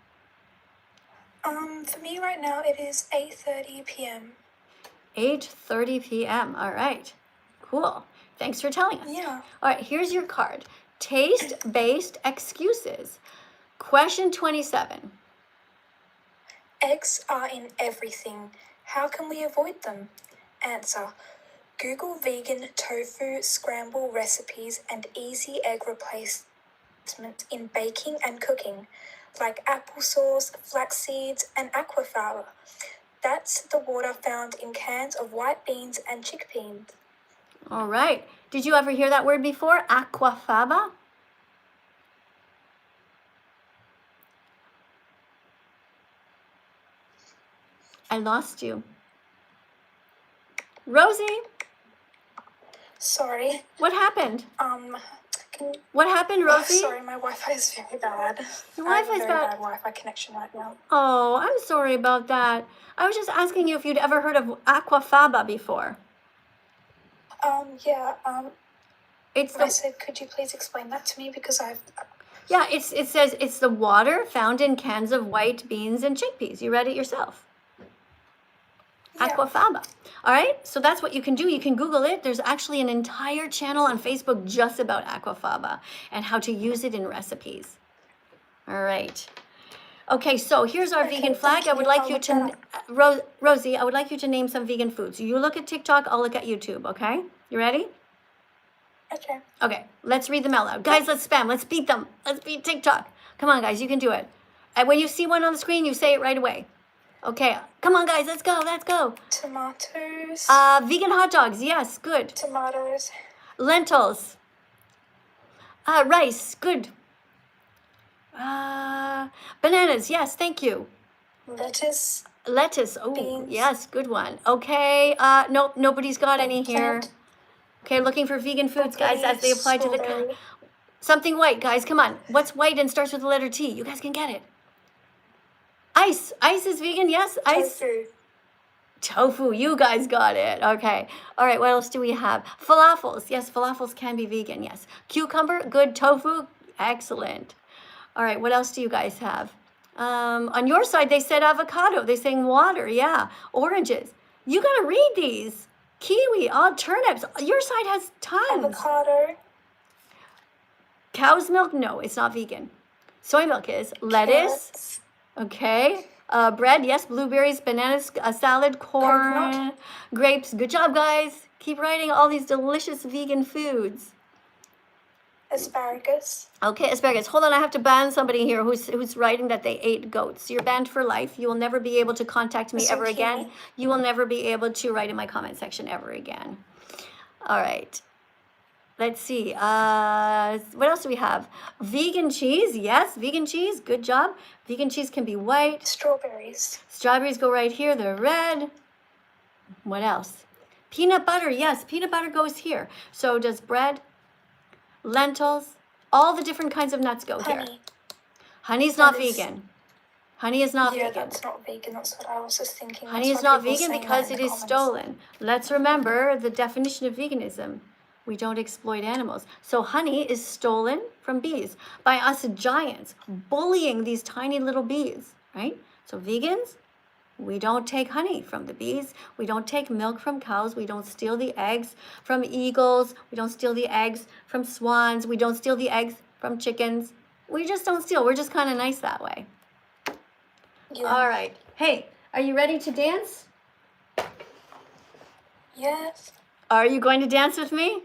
For me right now it is 8:30 p.m.
8:30 p.m. All right. Cool. Thanks for telling us.
Yeah.
All right, here's your card. Taste-based excuses. Question 27.
Eggs are in everything. How can we avoid them? Answer. Google vegan tofu scramble recipes and easy egg replacement in baking and cooking, like applesauce, flax seeds, and aquafaba. That's the water found in cans of white beans and chickpeas.
All right. Did you ever hear that word before? Aquafaba? I lost you. Rosie,
Sorry.
what happened?
Can
What happened, Rosie?
sorry, my Wi-Fi is very bad.
Your
I have a
Wi-Fi's
very
bad.
bad Wi-Fi connection right now.
Oh, I'm sorry about that. I was just asking you if you'd ever heard of aquafaba before.
Yeah,
It's
I
the
said, could you please explain that to me because
it says it's the water found in cans of white beans and chickpeas. You read it yourself.
Yeah.
Aquafaba. All right, so that's what you can do. You can Google it. There's actually an entire channel on Facebook just about aquafaba and how to use it in recipes. All right. Okay, so here's our vegan flag.
thank
I would
you.
like
I'll
you
look
to,
that
Rosie, I would like you to name some vegan foods. You look at TikTok, I'll look at YouTube, okay? You ready?
Okay.
Okay, let's read them out loud. Guys, let's spam. Let's beat them. Let's beat TikTok. Come on, guys, you can do it. And when you see one on the screen, you say it right away. Okay, come on, guys, let's go, let's go.
Tomatoes.
Vegan hot dogs, yes, good.
Tomatoes.
Lentils. Rice, good. Bananas, yes, thank you.
Lettuce.
Lettuce, oh,
Beans.
yes, good one. Okay, nope, nobody's got any here.
Plant.
Okay, looking for vegan foods, guys, as they apply to the...
Strawberry.
Something white, guys, come on. What's white and starts with the letter T? You guys can get it. Ice. Ice is vegan, yes? Ice.
Tofu.
Tofu, you guys got it. Okay. All right, what else do we have? Falafels. Yes, falafels can be vegan, yes. Cucumber, good. Tofu, excellent. All right, what else do you guys have? On your side, they said avocado. They're saying water, yeah. Oranges. You got to read these. Kiwi, all turnips. Your side has tons.
Avocado.
Cow's milk? No, it's not vegan. Soy milk is. Lettuce.
Carrots.
Okay. Bread, yes. Blueberries, bananas, salad, corn,
Coconut.
grapes. Good job, guys. Keep writing all these delicious vegan foods.
Asparagus.
Okay, asparagus. Hold on, I have to ban somebody here who's writing that they ate goats. You're banned for life. You will never be able to contact me ever again.
Zucchini.
You will never be able to write in my comment section ever again. All right. Let's see. What else do we have? Vegan cheese. Yes, vegan cheese. Good job. Vegan cheese can be white.
Strawberries.
Strawberries go right here. They're red. What else? Peanut butter. Yes, peanut butter goes here. So does bread, lentils, all the different kinds of nuts go here.
Honey.
Honey's not
That is-
vegan. Honey is not
Yeah,
vegan.
that's not vegan. That's what I was just thinking.
Honey
That's
is
why
not
people are
vegan
saying
because
that
it
in the
is
comments.
stolen. Let's remember the definition of veganism. We don't exploit animals. So honey is stolen from bees by us giants bullying these tiny little bees, right? So vegans, we don't take honey from the bees. We don't take milk from cows. We don't steal the eggs from eagles. We don't steal the eggs from swans. We don't steal the eggs from chickens. We just don't steal. We're just kind of nice that way.
Yeah.
All right. Hey, are you ready to dance?
Yes.
Are you going to dance with me?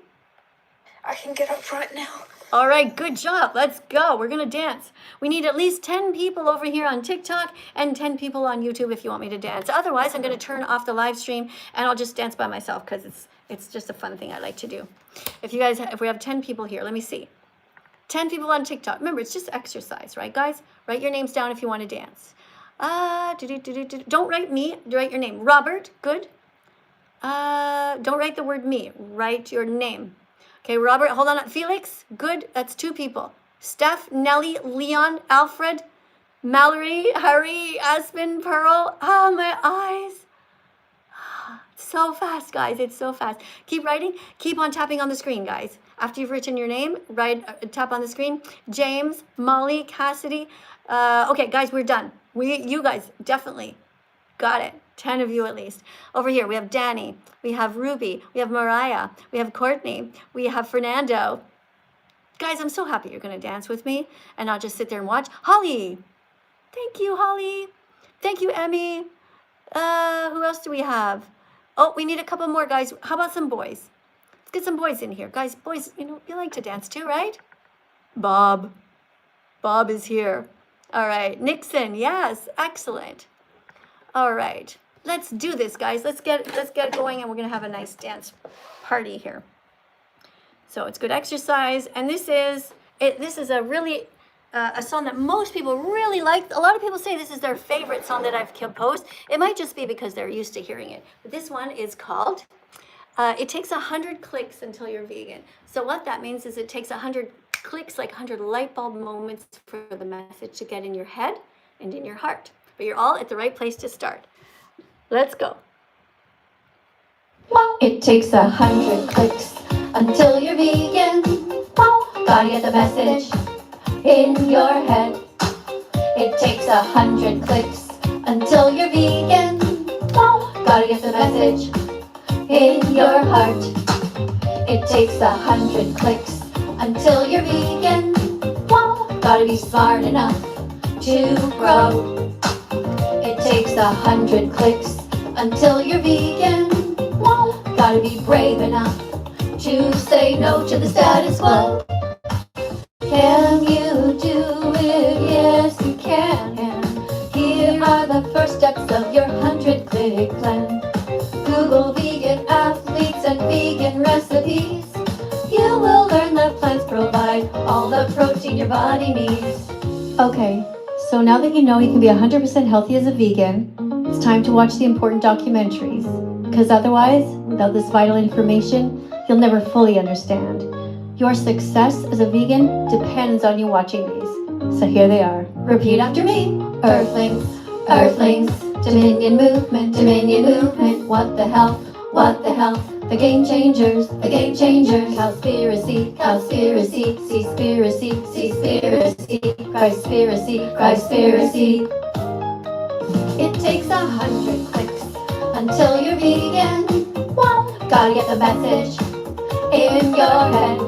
I can get up right now.
All right, good job. Let's go. We're going to dance. We need at least 10 people over here on TikTok and 10 people on YouTube if you want me to dance. Otherwise, I'm going to turn off the live stream and I'll just dance by myself because it's just a fun thing I like to do. If we have 10 people here, let me see. 10 people on TikTok. Remember, it's just exercise, right, guys? Write your names down if you want to dance. Don't write me. Write your name. Robert, good. Don't write the word me. Write your name. Okay, Robert, hold on. Felix, good. That's 2 people. Steph, Nelly, Leon, Alfred, Mallory, Harry, Aspen, Pearl. Oh, my eyes. It's so fast, guys. It's so fast. Keep writing. Keep on tapping on the screen, guys. After you've written your name, tap on the screen. James, Molly, Cassidy. Okay, guys, we're done. You guys definitely got it. 10 of you at least. Over here, we have Danny, we have Ruby, we have Mariah, we have Courtney, we have Fernando. Guys, I'm so happy you're going to dance with me and not just sit there and watch. Holly. Thank you, Holly. Thank you, Emmy. Who else do we have? Oh, we need a couple more, guys. How about some boys? Let's get some boys in here. Guys, boys, you like to dance too, right? Bob. Bob is here. All right. Nixon, yes. Excellent. All right. Let's do this, guys. Let's get going, and we're going to have a nice dance party here. So it's good exercise, and this is a really a song that most people really like. A lot of people say this is their favorite song that I've composed. It might just be because they're used to hearing it. But this one is called It Takes 100 Clicks Until You're Vegan. So what that means is it takes 100 clicks, like 100 light bulb moments for the message to get in your head and in your heart. But you're all at the right place to start. Let's go.
It takes 100 clicks until you're vegan. Gotta get the message in your head. It takes 100 clicks until you're vegan. Gotta get the message in your heart. It takes 100 clicks until you're vegan. Gotta be smart enough to grow. It takes 100 clicks until you're vegan. Gotta be brave enough to say no to the status quo. Can you do it? Yes, you can. Here are the first steps of your 100-click plan. Google vegan athletes and vegan recipes. You will learn that plants provide all the protein your body needs. Okay, so now that you know you can be 100% healthy as a vegan, it's time to watch the important documentaries. Because otherwise, without this vital information, you'll never fully understand. Your success as a vegan depends on you watching these. So here they are. Repeat after me. Earthlings, Earthlings, Dominion movement, what the hell, the game changers, Cowspiracy, Seaspiracy, Christspiracy. It takes 100 clicks until you're vegan. Gotta get the message in your head.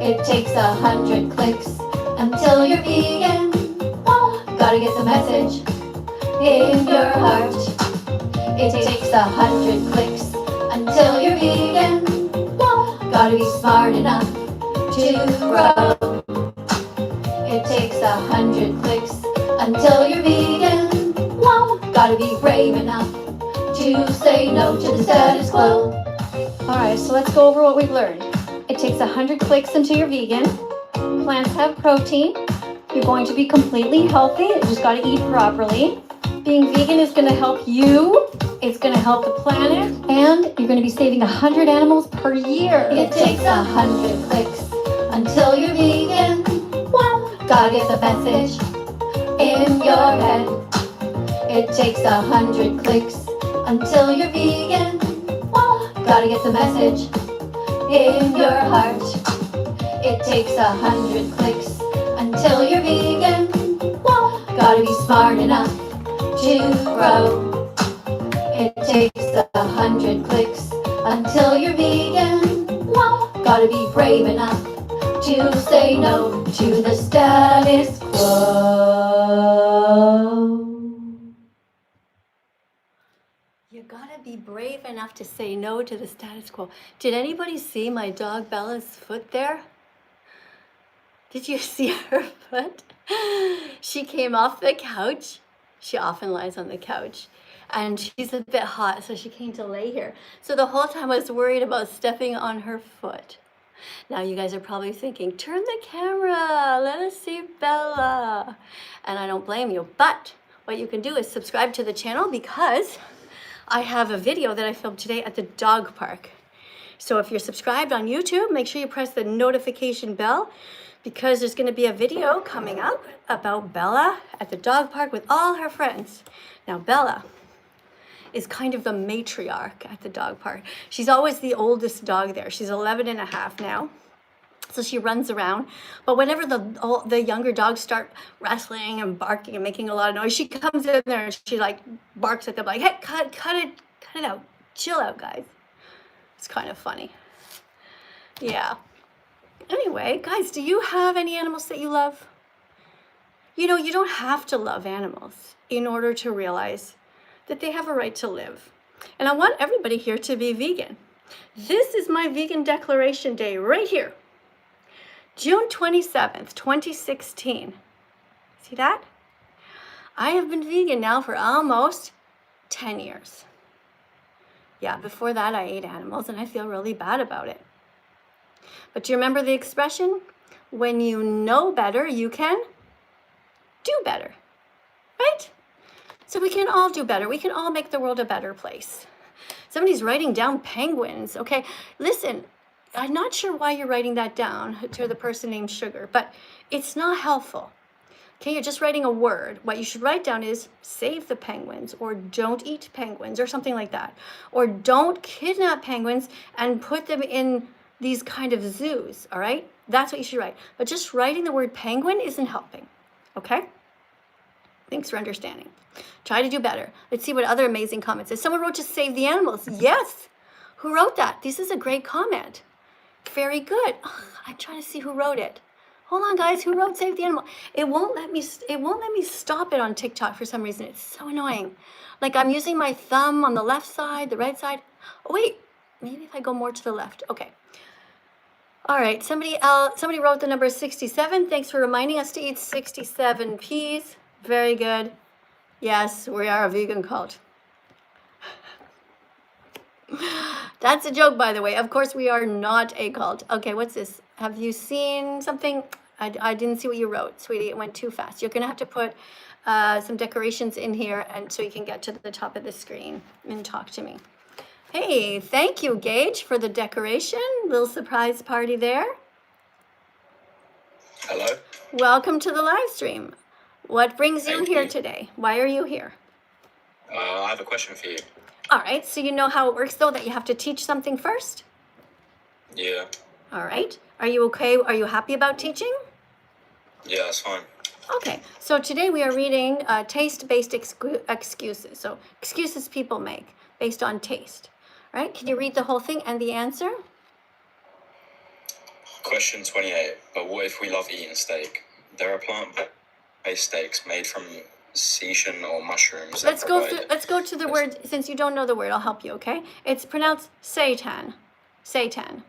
It takes 100 clicks until you're vegan. Gotta get the message in your heart. It takes 100 clicks until you're vegan. Gotta be smart enough to grow. It takes 100 clicks until you're vegan. Gotta be brave enough to say no to the status quo.
Alright, so let's go over what we've learned. It takes 100 clicks until you're vegan. Plants have protein. You're going to be completely healthy. You just got to eat properly. Being vegan is going to help you. It's going to help the planet. And you're going to be saving 100 animals per year.
It takes 100 clicks until you're vegan. Gotta get the message in your head. It takes 100 clicks until you're vegan. Gotta get the message in your heart. It takes 100 clicks until you're vegan. Gotta be smart enough to grow. It takes 100 clicks until you're vegan. Gotta be brave enough to say no to the status quo.
You gotta be brave enough to say no to the status quo. Did anybody see my dog Bella's foot there? Did you see her foot? She came off the couch. She often lies on the couch. And she's a bit hot, so she came to lay here. So the whole time I was worried about stepping on her foot. Now you guys are probably thinking, turn the camera, let us see Bella. And I don't blame you. But what you can do is subscribe to the channel because I have a video that I filmed today at the dog park. So if you're subscribed on YouTube, make sure you press the notification bell because there's going to be a video coming up about Bella at the dog park with all her friends. Now Bella is kind of the matriarch at the dog park. She's always the oldest dog there. She's 11 and a half now. So she runs around, but whenever the younger dogs start wrestling and barking and making a lot of noise, she comes in there and she like barks at them like, hey, cut it out. Chill out, guys. It's kind of funny. Yeah. Anyway, guys, do you have any animals that you love? You know, you don't have to love animals in order to realize that they have a right to live. And I want everybody here to be vegan. This is my vegan declaration day right here. June 27th, 2016. See that? I have been vegan now for almost 10 years. Yeah, before that I ate animals and I feel really bad about it. But do you remember the expression? When you know better, you can do better, right? So we can all do better. We can all make the world a better place. Somebody's writing down penguins. Okay, listen, I'm not sure why you're writing that down to the person named Sugar, but it's not helpful. Okay, you're just writing a word. What you should write down is save the penguins or don't eat penguins or something like that. Or don't kidnap penguins and put them in these kind of zoos, all right? That's what you should write. But just writing the word penguin isn't helping, okay? Thanks for understanding. Try to do better. Let's see what other amazing comments is. Someone wrote to save the animals. Yes. Who wrote that? This is a great comment. Very good. Ugh, I'm trying to see who wrote it. Hold on, guys. Who wrote save the animal? It won't let me stop it on TikTok for some reason. It's so annoying. Like I'm using my thumb on the left side, the right side. Oh wait, maybe if I go more to the left. Okay. All right. Somebody wrote the number 67. Thanks for reminding us to eat 67 peas. Very good. Yes, we are a vegan cult. That's a joke, by the way. Of course, we are not a cult. Okay, what's this? Have you seen something? I didn't see what you wrote, sweetie. It went too fast. You're going to have to put some decorations in here and so you can get to the top of the screen and talk to me. Hey, thank you, Gage, for the decoration. Little surprise party there.
Hello.
Welcome to the live stream. What brings you
Thank
here
you.
today? Why are you here?
I have a question for you.
All right, so you know how it works, though, that you have to teach something first?
Yeah.
All right. Are you okay? Are you happy about teaching?
Yeah, that's fine.
Okay, so today we are reading taste-based excuses. So excuses people make based on taste. right? Can you read the whole thing and the answer?
Question 28. But what if we love eating steak? There are plant-based steaks made from seitan or mushrooms.
Let's go to the word. Since you don't know the word, I'll help you. Okay, it's pronounced seitan. Seitan.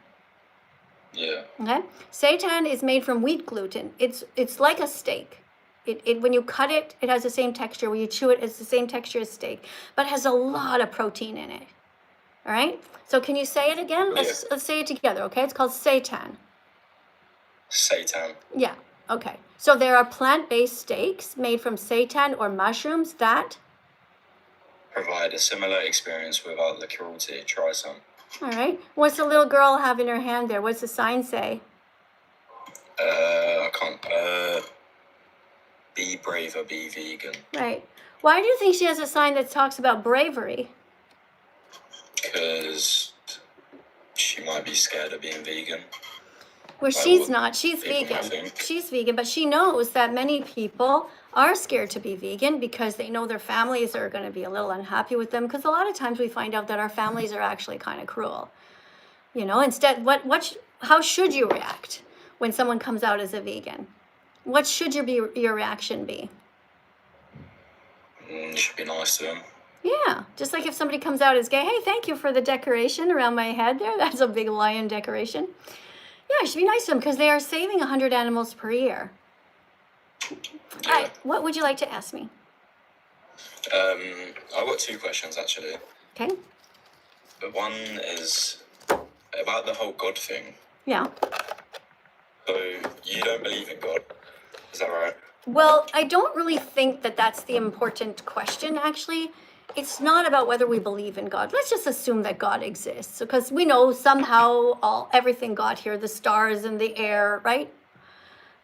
Yeah.
Okay, seitan is made from wheat gluten. It's like a steak. It when you cut it, it has the same texture. When you chew it, it's the same texture as steak, but it has a lot of protein in it. All right. So can you say it again? Let's say it together. Okay. It's called seitan.
Seitan.
Yeah. Okay. So there are plant-based steaks made from seitan or mushrooms that
Provide a similar experience without the cruelty. Try some.
All right. What's the little girl have in her hand there? What's the sign say?
I can't. Be brave or be vegan.
Right. Why do you think she has a sign that talks about bravery?
Because she might be scared of being vegan.
Well, she's not. She's vegan. She's vegan, but she knows that many people are scared to be vegan because they know their families are going to be a little unhappy with them. Because a lot of times we find out that our families are actually kind of cruel. You know, instead, how should you react when someone comes out as a vegan? What should your reaction be?
You should be nice to them.
Yeah, just like if somebody comes out as gay, hey, thank you for the decoration around my head there. That's a big lion decoration. Yeah, you should be nice to them because they are saving 100 animals per year.
Yeah.
All right, what would you like to ask me?
I've got two questions actually.
Okay.
But one is about the whole God thing.
Yeah.
So you don't believe in God, is that right?
Well, I don't really think that that's the important question, actually. It's not about whether we believe in God. Let's just assume that God exists, because we know somehow everything got here, the stars and the air, right?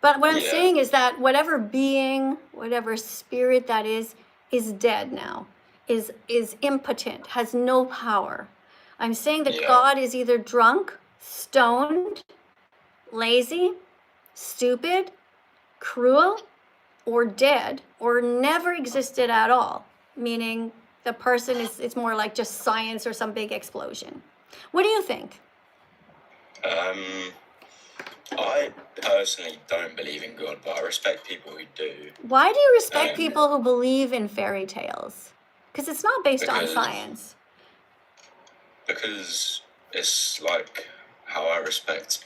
But what I'm saying is that whatever being, whatever spirit that is dead now, is impotent, has no power. I'm saying that God is either drunk, stoned, lazy, stupid, cruel, or dead, or never existed at all, meaning the person it's more like just science or some big explosion. What do you think?
I personally don't believe in God, but I respect people who do.
Why do you respect people who believe in fairy tales? Because it's not based on science.
Because it's like how I respect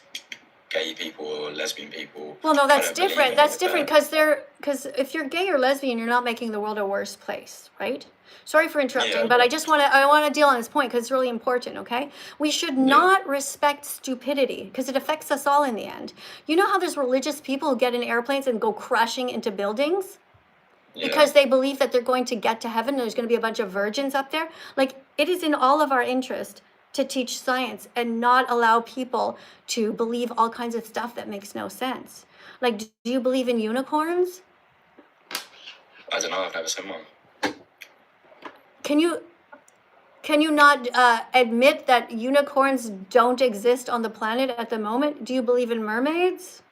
gay people or lesbian people.
Well, no, that's different. That's different because if you're gay or lesbian, you're not making the world a worse place, right? Sorry for interrupting, but I want to deal on this point because it's really important, okay? We should not respect stupidity because it affects us all in the end. You know how there's religious people who get in airplanes and go crashing into buildings? Because they believe that they're going to get to heaven and there's going to be a bunch of virgins up there? Like, it is in all of our interest to teach science and not allow people to believe all kinds of stuff that makes no sense. Like, do you believe in unicorns?
I don't know, I've never seen one.
Can you not admit that unicorns don't exist on the planet at the moment? Do you believe in mermaids?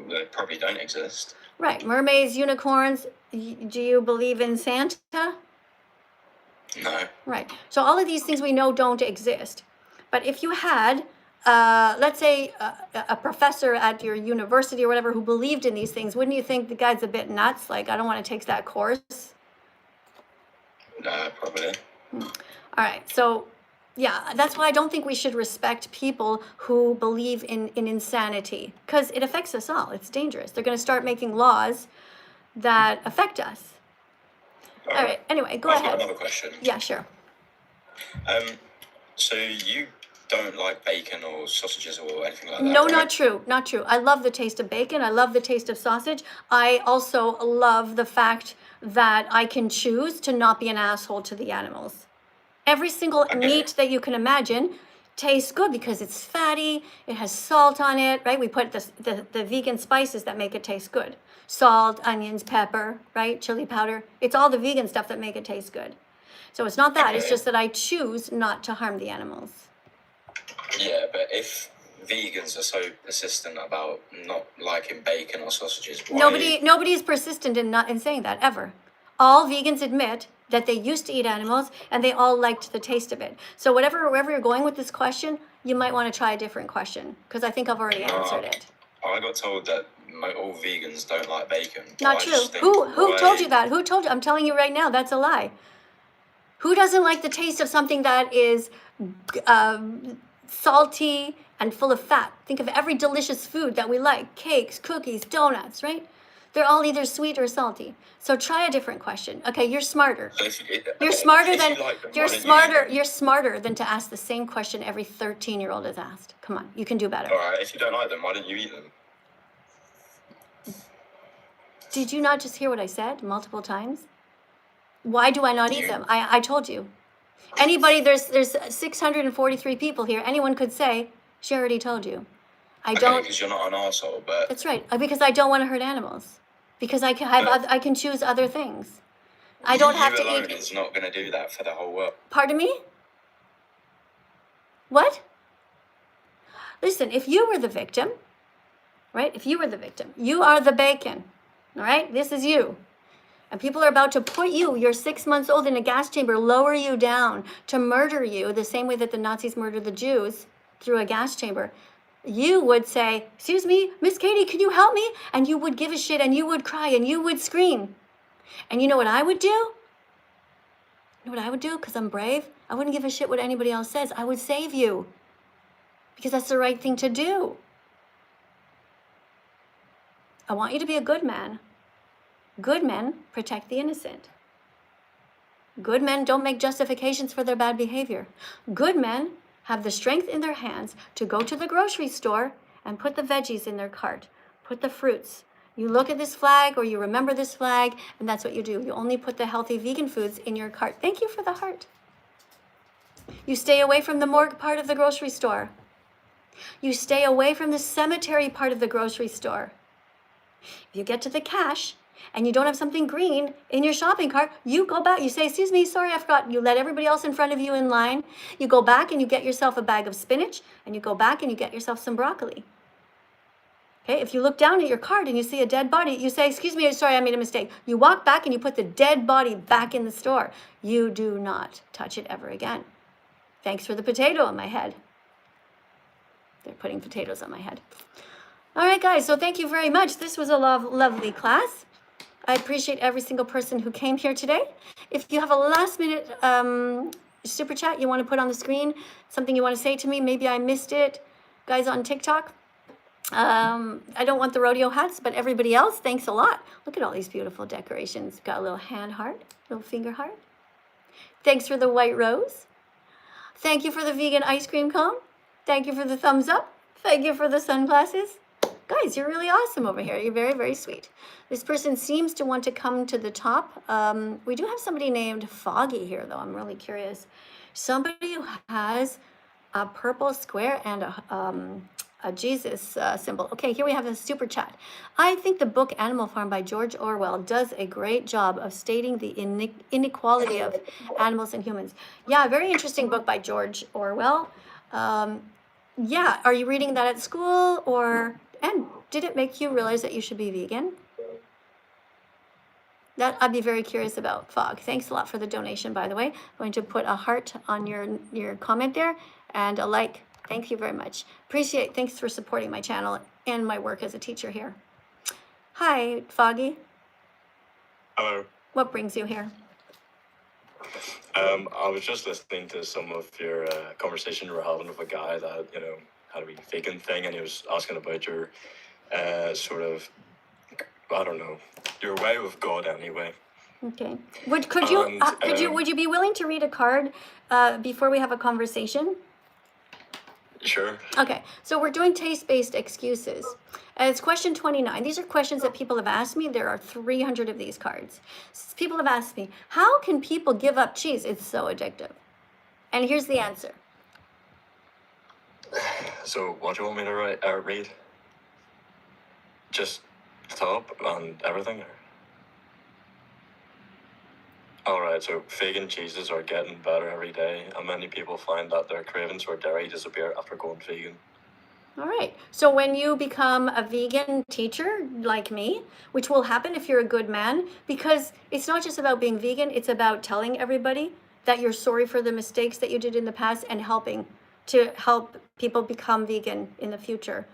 They probably don't exist.
Right, mermaids, unicorns. Do you believe in Santa?
No.
Right. So all of these things we know don't exist. But if you had, let's say, a professor at your university or whatever who believed in these things, wouldn't you think the guy's a bit nuts? Like, I don't want to take that course.
No, probably.
All right. So, yeah, that's why I don't think we should respect people who believe in insanity because it affects us all. It's dangerous. They're going to start making laws that affect us. All right. Anyway, go ahead.
I've got another question.
Yeah, sure.
So you don't like bacon or sausages or anything like that?
No,
right?
not true. Not true. I love the taste of bacon. I love the taste of sausage. I also love the fact that I can choose to not be an asshole to the animals. Every single meat that you can imagine tastes good because it's fatty, it has salt on it, right? We put the vegan spices that make it taste good. Salt, onions, pepper, right? Chili powder. It's all the vegan stuff that make it taste good. So it's not that, it's just that I choose not to harm the animals.
Yeah, but if vegans are so persistent about not liking bacon or sausages, why...
Nobody is persistent in saying that, ever. All vegans admit that they used to eat animals and they all liked the taste of it. So wherever you're going with this question, you might want to try a different question because I think I've already answered it.
I got told that all vegans don't like bacon.
Not
I
true.
just think,
Who told you
why-
that? Who told you? I'm telling you right now, that's a lie. Who doesn't like the taste of something that is salty and full of fat? Think of every delicious food that we like: cakes, cookies, donuts, right? They're all either sweet or salty. So try a different question. Okay, you're smarter. You're smarter than you're smarter than to ask the same question every 13-year-old is asked. Come on, you can do better.
All right, if you don't like them, why don't you eat them?
Did you not just hear what I said multiple times? Why do I not eat them? I told you. Anybody, there's 643 people here. Anyone could say, she already told you. I don't.
Because you're not an arsehole, but...
That's right. Because I don't want to hurt animals. Because I can choose other things. I don't have to
alone
eat.
is not going to do that for the whole world.
Pardon me? What? Listen, if you were the victim, right? If you were the victim, you are the bacon. All right? This is you. And people are about to put you, you're 6 months old, in a gas chamber, lower you down to murder you the same way that the Nazis murdered the Jews through a gas chamber. You would say, excuse me, Miss Katie, can you help me? And you would give a shit and you would cry and you would scream. And you know what I would do? You know what I would do? Because I'm brave. I wouldn't give a shit what anybody else says. I would save you. Because that's the right thing to do. I want you to be a good man. Good men protect the innocent. Good men don't make justifications for their bad behavior. Good men have the strength in their hands to go to the grocery store and put the veggies in their cart, put the fruits. You look at this flag or you remember this flag, and that's what you do. You only put the healthy vegan foods in your cart. Thank you for the heart. You stay away from the morgue part of the grocery store. You stay away from the cemetery part of the grocery store. If you get to the cash and you don't have something green in your shopping cart, you go back. You say, excuse me, sorry, I forgot. You let everybody else in front of you in line. You go back and you get yourself a bag of spinach, and you go back and you get yourself some broccoli. Okay, if you look down at your cart and you see a dead body, you say, excuse me, sorry, I made a mistake. You walk back and you put the dead body back in the store. You do not touch it ever again. Thanks for the potato on my head. They're putting potatoes on my head. All right, guys, so thank you very much. This was a lovely class. I appreciate every single person who came here today. If you have a last-minute super chat you want to put on the screen, something you want to say to me, maybe I missed it, guys on TikTok. I don't want the rodeo hats, but everybody else, thanks a lot. Look at all these beautiful decorations. Got a little hand heart, little finger heart. Thanks for the white rose. Thank you for the vegan ice cream cone. Thank you for the thumbs up. Thank you for the sunglasses. Guys, you're really awesome over here. You're very, very sweet. This person seems to want to come to the top. We do have somebody named Foggy here, though. I'm really curious. Somebody who has a purple square and a Jesus symbol. Okay, here we have a super chat. I think the book Animal Farm by George Orwell does a great job of stating the inequality of animals and humans. Yeah, very interesting book by George Orwell. Yeah, are you reading that at school, and did it make you realize that you should be vegan? That I'd be very curious about, Fog. Thanks a lot for the donation, by the way. I'm going to put a heart on your comment there and a like. Thank you very much. Appreciate. Thanks for supporting my channel and my work as a teacher here. Hi, Foggy.
Hello.
What brings you here?
I was just listening to some of your conversation you were having with a guy that, had a wee vegan thing, and he was asking about your sort of, I don't know, your way with God anyway.
Okay. Would you be willing to read a card before we have a conversation?
Sure.
Okay, so we're doing taste-based excuses. It's question 29. These are questions that people have asked me. There are 300 of these cards. People have asked me, how can people give up cheese? It's so addictive. And here's the answer.
So what do you want me to read? Just the top and everything? Alright, so vegan cheeses are getting better every day, and many people find that their cravings for dairy disappear after going vegan.
All right. So when you become a vegan teacher like me, which will happen if you're a good man, because it's not just about being vegan, it's about telling everybody that you're sorry for the mistakes that you did in the past and helping to help people become vegan in the future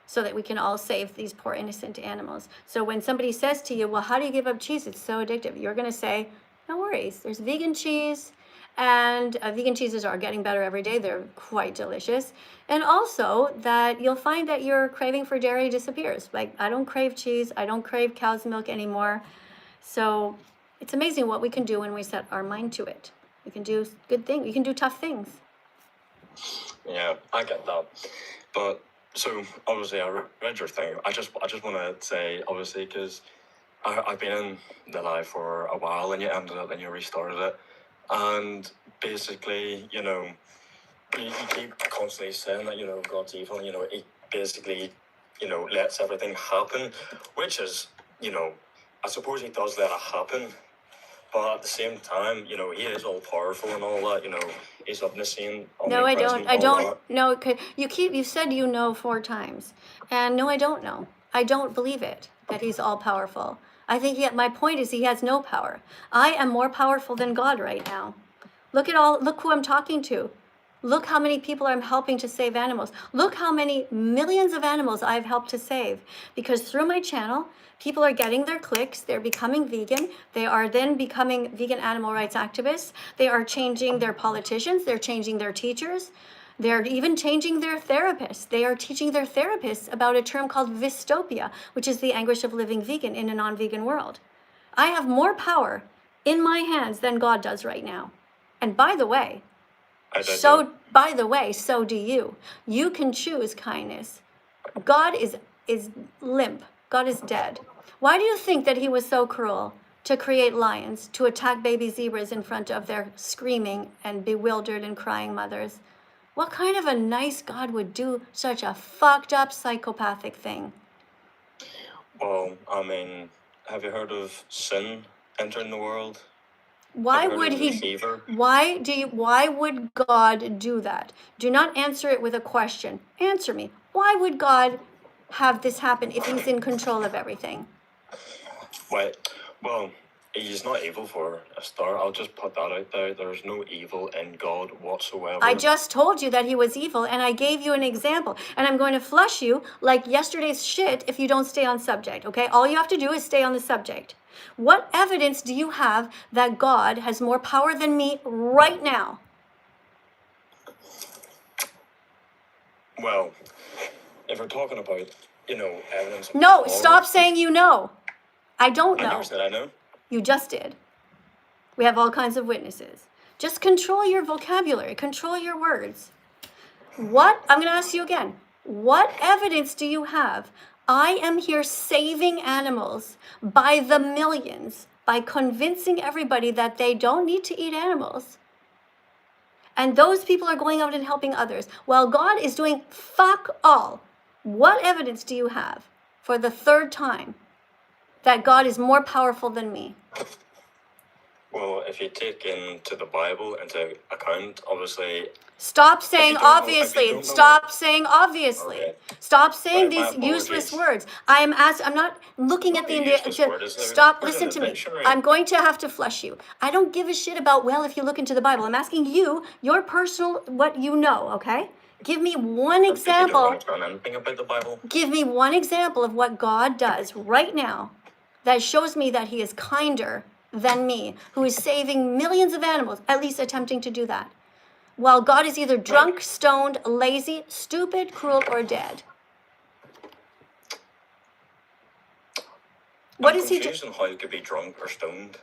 so that we can all save these poor innocent animals. So when somebody says to you, well, how do you give up cheese? It's so addictive. You're going to say, no worries. There's vegan cheese, and vegan cheeses are getting better every day. They're quite delicious. And also that you'll find that your craving for dairy disappears. Like, I don't crave cheese. I don't crave cow's milk anymore. So it's amazing what we can do when we set our mind to it. We can do good things. We can do tough things.
Yeah, I get that. But so obviously, I read your thing. I just want to say, obviously, because I've been in the live for a while, and you ended it and you restarted it, and basically, you keep constantly saying that God's evil. He basically lets everything happen, which is I suppose he does let it happen. But at the same time, he is all powerful and all that. He's omniscient.
No, I don't.
omnipresent,
I
all
don't
that.
know. You said 4 times, and no, I don't know. I don't believe it that he's all powerful. I think my point is he has no power. I am more powerful than God right now. Look who I'm talking to. Look how many people I'm helping to save animals. Look how many millions of animals I've helped to save. Because through my channel, people are getting their clicks. They're becoming vegan. They are then becoming vegan animal rights activists. They are changing their politicians. They're changing their teachers. They're even changing their therapists. They are teaching their therapists about a term called dystopia, which is the anguish of living vegan in a non-vegan world. I have more power in my hands than God does right now. And by the way, so do you. You can choose kindness. God is limp. God is dead. Why do you think that he was so cruel to create lions, to attack baby zebras in front of their screaming and bewildered and crying mothers? What kind of a nice God would do such a fucked up psychopathic thing?
Well, I mean, have you heard of sin entering the world?
Why would why would God do that? Do not answer it with a question. Answer me. Why would God have this happen if he's in control of everything?
Well, he's not evil for a start. I'll just put that out there. There's no evil in God whatsoever.
I just told you that he was evil, and I gave you an example. And I'm going to flush you like yesterday's shit if you don't stay on subject, okay? All you have to do is stay on the subject. What evidence do you have that God has more power than me right now?
Well, if we're talking about, evidence...
No, stop saying you know. I don't know.
I never said I know.
You just did. We have all kinds of witnesses. Just control your vocabulary. Control your words. I'm going to ask you again. What evidence do you have? I am here saving animals by the millions, by convincing everybody that they don't need to eat animals. And those people are going out and helping others, while God is doing fuck all. What evidence do you have for the 3rd time that God is more powerful than me?
Well, if you take into the Bible into account, obviously...
Stop saying obviously. Stop saying obviously.
Okay.
Stop saying
My
these useless
apologies.
words. I'm not looking at the stop. Listen to me. I'm going to have to flush you. I don't give a shit about if you look into the Bible. I'm asking you your personal what you know. Okay. Give me one example.
Anything about the Bible?
Give me one example of what God does right now that shows me that he is kinder than me, who is saving millions of animals, at least attempting to do that, while God is either drunk, stoned, lazy, stupid, cruel, or dead. What is he doing?
How he could be drunk or stoned.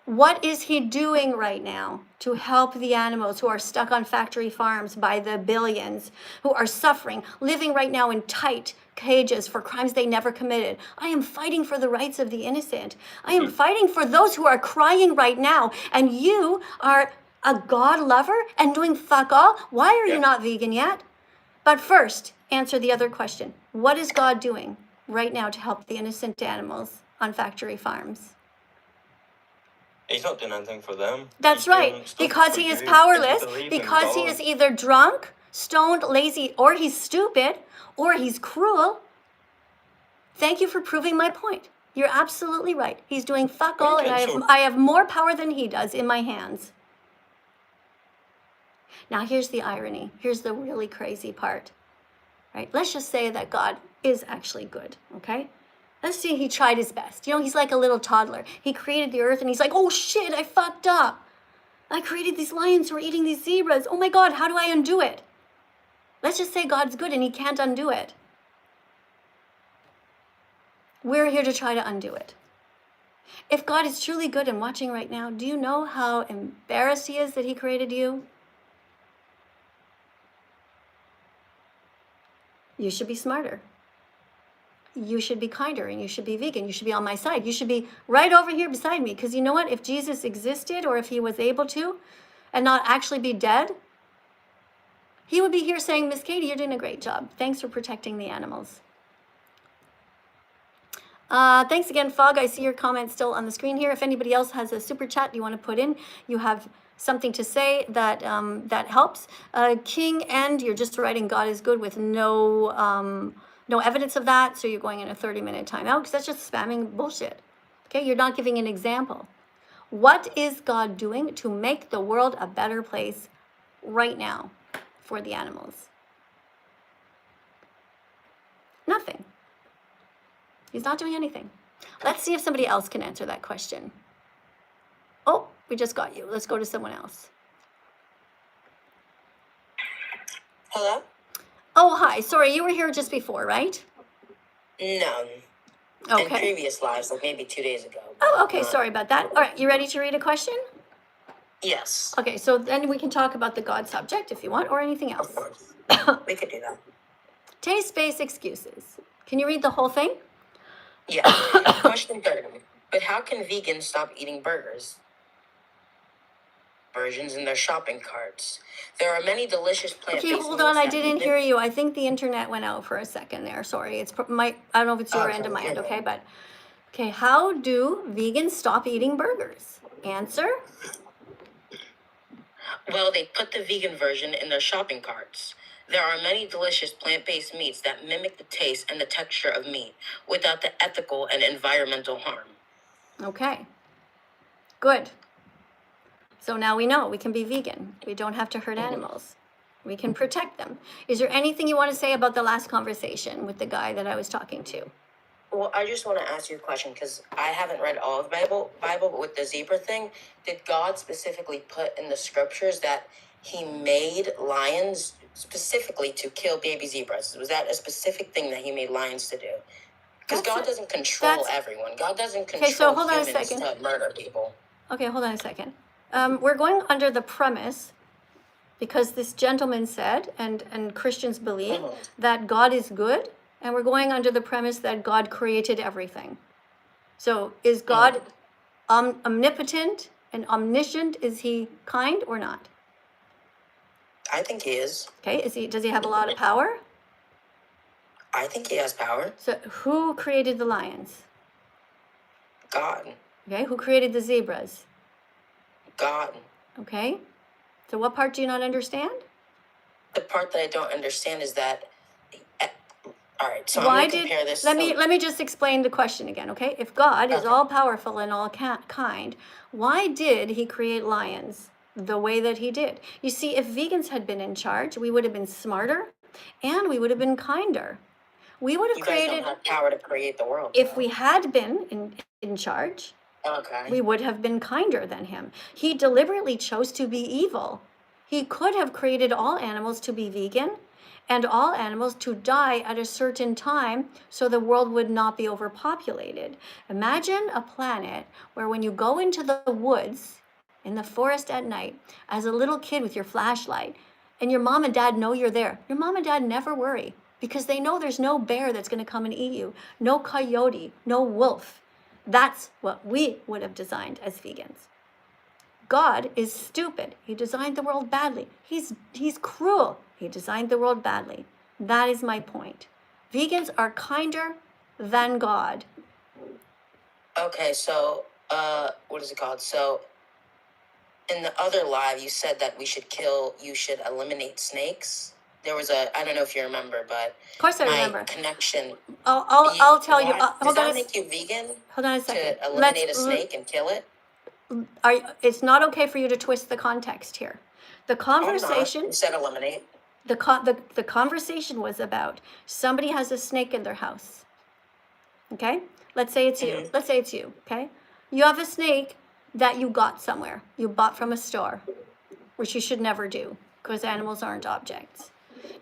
What is he doing right now to help the animals who are stuck on factory farms by the billions, who are suffering, living right now in tight cages for crimes they never committed? I am fighting for the rights of the innocent. I am fighting for those who are crying right now. And you are a God lover and doing fuck all? Why are you not vegan yet? But first, answer the other question. What is God doing right now to help the innocent animals on factory farms?
He's not doing anything for them.
That's right, because he is powerless, because he is either drunk, stoned, lazy, or he's stupid, or he's cruel. Thank you for proving my point. You're absolutely right. He's doing fuck all, and I have more power than he does in my hands. Now here's the irony. Here's the really crazy part. Right? Let's just say that God is actually good, okay? Let's say he tried his best. You know, he's like a little toddler. He created the earth and he's like, oh shit, I fucked up. I created these lions who are eating these zebras. Oh my God, how do I undo it? Let's just say God's good and he can't undo it. We're here to try to undo it. If God is truly good and watching right now, do you know how embarrassed he is that he created you? You should be smarter. You should be kinder, and you should be vegan. You should be on my side. You should be right over here beside me. Because you know what? If Jesus existed, or if he was able to, and not actually be dead, he would be here saying, Miss Katie, you're doing a great job. Thanks for protecting the animals. Thanks again, Fog. I see your comment still on the screen here. If anybody else has a super chat you want to put in, you have something to say that that helps. King End, you're just writing God is good with no evidence of that, so you're going in a 30-minute timeout because that's just spamming bullshit. Okay, you're not giving an example. What is God doing to make the world a better place right now for the animals? Nothing. He's not doing anything. Let's see if somebody else can answer that question. Oh, we just got you. Let's go to someone else.
Hello?
Oh, hi. Sorry, you were here just before, right?
No. In
Okay.
previous lives, like maybe 2 days ago.
Oh, okay. Sorry about that. All right. You ready to read a question?
Yes.
Okay. So then we can talk about the God subject if you want, or anything else.
Of course. We could do that.
Taste-based excuses. Can you read the whole thing?
Yeah. Question 30. But how can vegans stop eating burgers? Versions in their shopping carts. There are many delicious plant-based
Okay, hold on. I
meats that
didn't hear you. I think the internet went out for a second there. Sorry. It's I don't know if it's your end or my end. Okay, but okay. How do vegans stop eating burgers? Answer.
Well, they put the vegan version in their shopping carts. There are many delicious plant-based meats that mimic the taste and the texture of meat without the ethical and environmental harm.
Okay. Good. So now we know we can be vegan. We don't have to hurt animals. We can protect them. Is there anything you want to say about the last conversation with the guy that I was talking to?
Well, I just want to ask you a question because I haven't read all of the Bible, but with the zebra thing, did God specifically put in the scriptures that he made lions specifically to kill baby zebras? Was that a specific thing that he made lions to do? Because God doesn't control everyone. God doesn't control humans to murder people.
Okay, hold on a second. We're going under the premise, because this gentleman said, and Christians believe, that God is good, and we're going under the premise that God created everything. So is God omnipotent and omniscient? Is he kind or not?
I think he is.
Okay, does he have a lot of power?
I think he has power.
So who created the lions?
God.
Okay, who created the zebras?
God.
Okay, so what part do you not understand?
The part that I don't understand is that. All right, so
Why
I'm going to compare this.
Let me just explain the question again, okay? If God is all powerful and all kind, why did he create lions the way that he did? You see, if vegans had been in charge, we would have been smarter and we would have been kinder. We would have created.
You guys don't have power to create the world.
If we had been in charge,
okay,
we would have been kinder than him. He deliberately chose to be evil. He could have created all animals to be vegan and all animals to die at a certain time so the world would not be overpopulated. Imagine a planet where when you go into the woods, in the forest at night, as a little kid with your flashlight, and your mom and dad know you're there. Your mom and dad never worry because they know there's no bear that's going to come and eat you, no coyote, no wolf. That's what we would have designed as vegans. God is stupid. He designed the world badly. He's cruel. He designed the world badly. That is my point. Vegans are kinder than God.
Okay, so what is it called? So in the other live, you said that you should eliminate snakes. there was a, I don't know if you remember, but
Of course I
my
remember.
connection.
I'll tell you.
Does
Hold on
that
a,
make you vegan
hold on a second.
to eliminate a snake and kill it?
It's not okay for you to twist the context here. The
I'm not.
conversation,
You said eliminate.
the conversation was about somebody has a snake in their house. Okay? Let's say it's you. Let's say it's you, okay? You have a snake that you got somewhere. You bought from a store, which you should never do because animals aren't objects.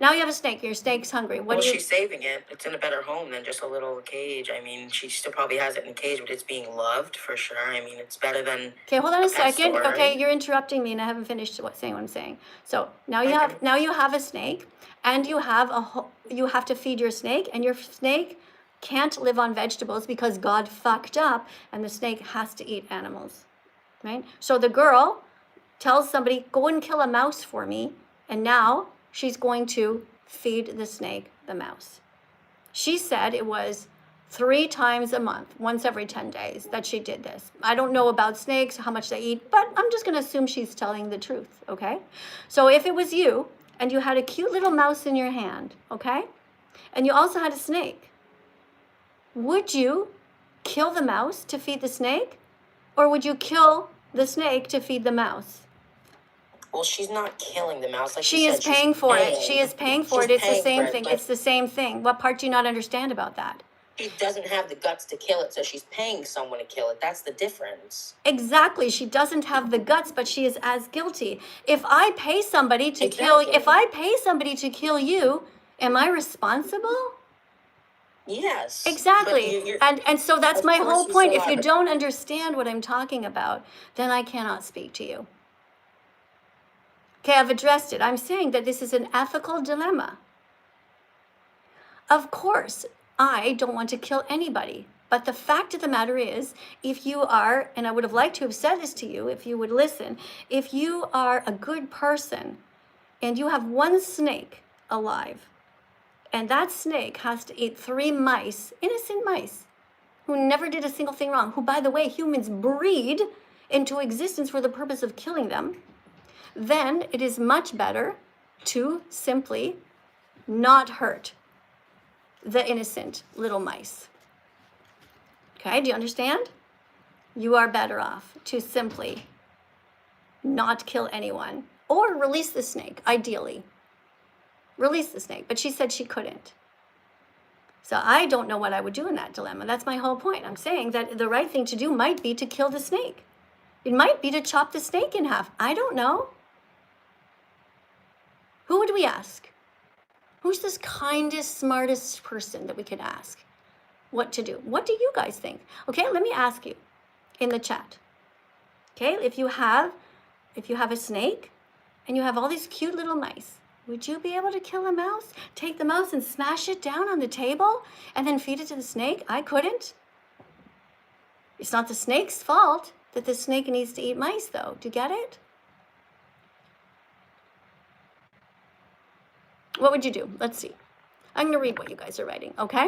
Now you have a snake. Your snake's hungry. What
Well,
do you...
she's saving it. It's in a better home than just a little cage. I mean, she still probably has it in a cage, but it's being loved for sure. I mean, it's better than.
Okay, hold on a
pet
second.
store,
Okay,
right?
you're interrupting me, and I haven't finished saying what I'm saying. So now you have a snake, and you have to feed your snake, and your snake can't live on vegetables because God fucked up, and the snake has to eat animals, right? So the girl tells somebody, "Go and kill a mouse for me," and now she's going to feed the snake the mouse. She said it was 3 times a month, once every 10 days, that she did this. I don't know about snakes, how much they eat, but I'm just going to assume she's telling the truth, okay? So if it was you, and you had a cute little mouse in your hand, okay? And you also had a snake, would you kill the mouse to feed the snake? Or would you kill the snake to feed the mouse?
Well, she's not killing the mouse. Like
She
you
is
said, she's
paying for it. She is paying for
She's
it. It's the
paying
same
for it,
thing.
but-
It's the same thing. What part do you not understand about that?
She doesn't have the guts to kill it, so she's paying someone to kill it. That's the difference.
Exactly. She doesn't have the guts, but she is as guilty. If I pay somebody to kill you, am I responsible?
Yes.
Exactly.
But you're,
And so that's
of
my
course
whole
you
point.
still
If you
are.
don't understand what I'm talking about, then I cannot speak to you. Okay, I've addressed it. I'm saying that this is an ethical dilemma. Of course, I don't want to kill anybody. But the fact of the matter is, if you are, and I would have liked to have said this to you if you would listen, if you are a good person and you have one snake alive, and that snake has to eat 3 mice, innocent mice, who never did a single thing wrong, who, by the way, humans breed into existence for the purpose of killing them, then it is much better to simply not hurt the innocent little mice. Okay, do you understand? You are better off to simply not kill anyone or release the snake, ideally. Release the snake, but she said she couldn't. So I don't know what I would do in that dilemma. That's my whole point. I'm saying that the right thing to do might be to kill the snake. It might be to chop the snake in half. I don't know. Who would we ask? Who's this kindest, smartest person that we could ask what to do? What do you guys think? Okay, let me ask you in the chat. Okay, if you have a snake and you have all these cute little mice, would you be able to kill a mouse? Take the mouse and smash it down on the table and then feed it to the snake? I couldn't. It's not the snake's fault that the snake needs to eat mice, though. Do you get it? What would you do? Let's see. I'm going to read what you guys are writing, okay?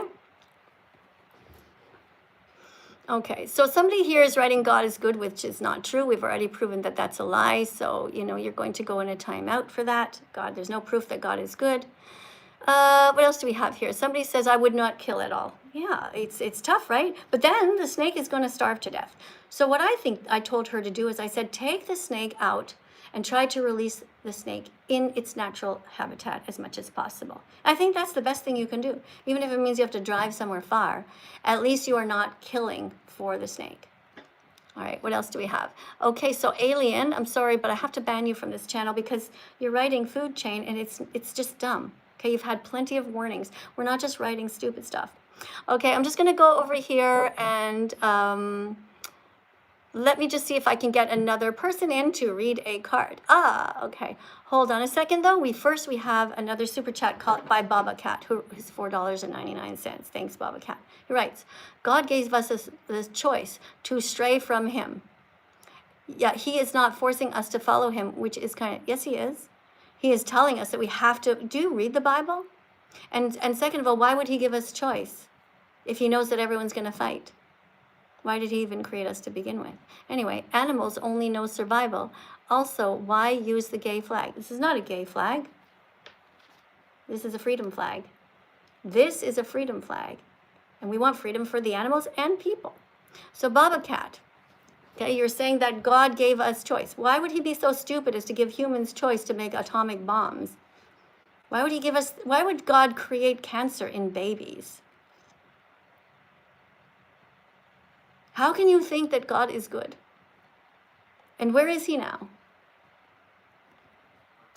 Okay, so somebody here is writing God is good, which is not true. We've already proven that that's a lie. So, you're going to go in a timeout for that. There's no proof that God is good. What else do we have here? Somebody says, I would not kill at all. Yeah, it's tough, right? But then the snake is going to starve to death. So what I think I told her to do is I said, take the snake out and try to release the snake in its natural habitat as much as possible. I think that's the best thing you can do. Even if it means you have to drive somewhere far, at least you are not killing for the snake. All right, what else do we have? Okay, so Alien, I'm sorry, but I have to ban you from this channel because you're writing food chain and it's just dumb. Okay, you've had plenty of warnings. We're not just writing stupid stuff. Okay, I'm just gonna go over here and let me just see if I can get another person in to read a card. Okay. Hold on a second, though. We have another super chat called by Baba Cat, who is $4.99. Thanks, Baba Cat. He writes, God gave us this choice to stray from him. Yeah, he is not forcing us to follow him, which is yes, he is. He is telling us that we have to read the Bible. And second of all, why would he give us choice if he knows that everyone's going to fight? Why did he even create us to begin with? Anyway, animals only know survival. Also, why use the gay flag? This is not a gay flag. This is a freedom flag. This is a freedom flag. And we want freedom for the animals and people. So Baba Cat, okay, you're saying that God gave us choice. Why would he be so stupid as to give humans choice to make atomic bombs? Why would God create cancer in babies? How can you think that God is good? And where is he now?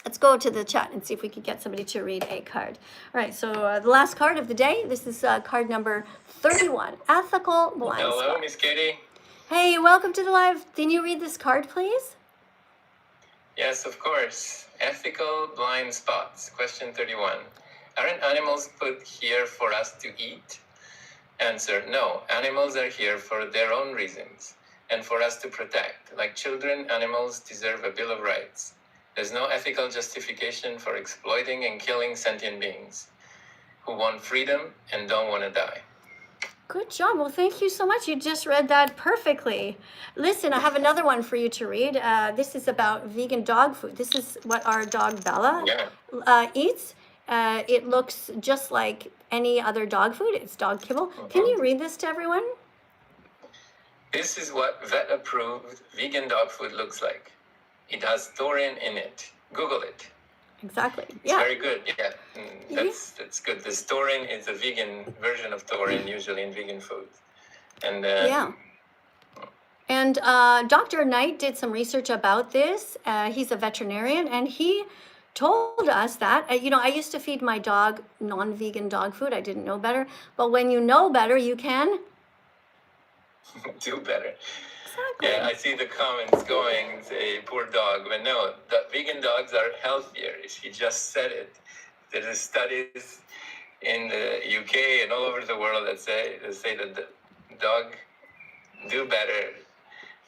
Let's go to the chat and see if we can get somebody to read a card. All right, so the last card of the day, this is card number 31, Ethical Blind
Hello,
Spot.
Miss Katie.
Hey, welcome to the live. Can you read this card, please?
Yes, of course. Ethical blind spots. Question 31. Aren't animals put here for us to eat? Answer, no. Animals are here for their own reasons and for us to protect. Like children, animals deserve a Bill of Rights. There's no ethical justification for exploiting and killing sentient beings who want freedom and don't want to die.
Good job. Well, thank you so much. You just read that perfectly. Listen, I have another one for you to read. This is about vegan dog food. This is what our dog Bella eats. It looks just like any other dog food. It's dog kibble. Can you read this to everyone?
This is what vet-approved vegan dog food looks like. It has taurine in it. Google it.
Exactly.
It's
Yeah.
very good. Yeah, that's good. This taurine is a vegan version of taurine, usually in vegan food. And
Yeah. And Dr. Knight did some research about this. He's a veterinarian, and he told us that, I used to feed my dog non-vegan dog food. I didn't know better. But when you know better, you can
do better.
Exactly.
Yeah, I see the comments going, say, poor dog. But no, the vegan dogs are healthier. He just said it. There's studies in the UK and all over the world that say that the dog do better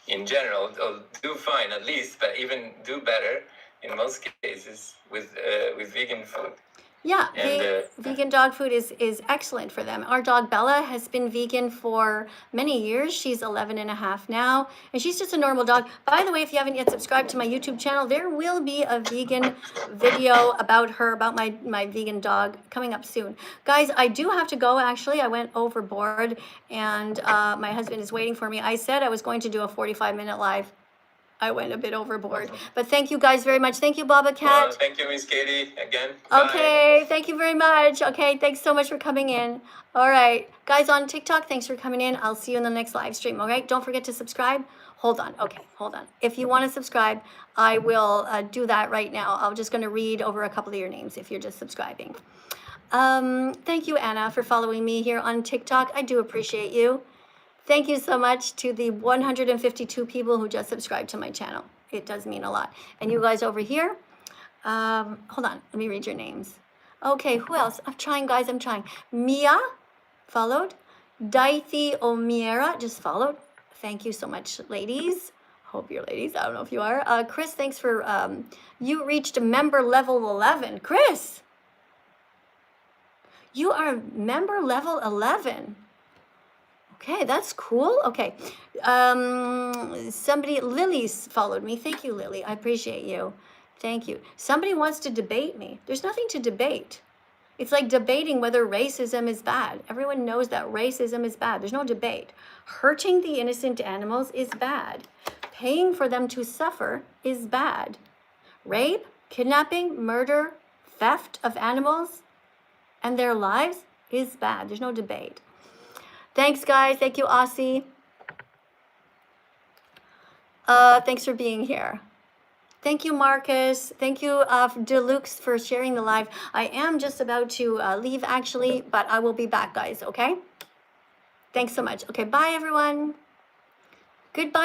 in general, or do fine at least, but even do better in most cases with vegan food.
Yeah,
And,
vegan dog food is excellent for them. Our dog Bella has been vegan for many years. She's 11 and a half now, and she's just a normal dog. By the way, if you haven't yet subscribed to my YouTube channel, there will be a vegan video about her, about my vegan dog, coming up soon. Guys, I do have to go, actually. I went overboard, and my husband is waiting for me. I said I was going to do a 45-minute live. I went a bit overboard. But thank you guys very much. Thank you, Baba Cat.
Thank you, Miss Katie, again.
Okay,
Bye.
thank you very much. Okay, thanks so much for coming in. All right, guys on TikTok, thanks for coming in. I'll see you in the next live stream, all right? Don't forget to subscribe. Hold on, okay, hold on. If you want to subscribe, I will do that right now. I'm just going to read over a couple of your names if you're just subscribing. Thank you, Anna, for following me here on TikTok. I do appreciate you. Thank you so much to the 152 people who just subscribed to my channel. It does mean a lot. And you guys over here, hold on, let me read your names. Okay, who else? I'm trying, guys, I'm trying. Mia followed. Daithi Omiera just followed. Thank you so much, ladies. Hope you're ladies. I don't know if you are. Chris, thanks for, you reached member level 11. Chris, you are member level 11. Okay, that's cool. Okay. Somebody, Lily's followed me. Thank you, Lily. I appreciate you. Thank you. Somebody wants to debate me. There's nothing to debate. It's like debating whether racism is bad. Everyone knows that racism is bad. There's no debate. Hurting the innocent animals is bad. Paying for them to suffer is bad. Rape, kidnapping, murder, theft of animals and their lives is bad. There's no debate. Thanks, guys. Thank you, Aussie. Thanks for being here. Thank you, Marcus. Thank you, Deluxe, for sharing the live. I am just about to leave, actually, but I will be back, guys, okay? Thanks so much. Okay, bye, everyone. Goodbye.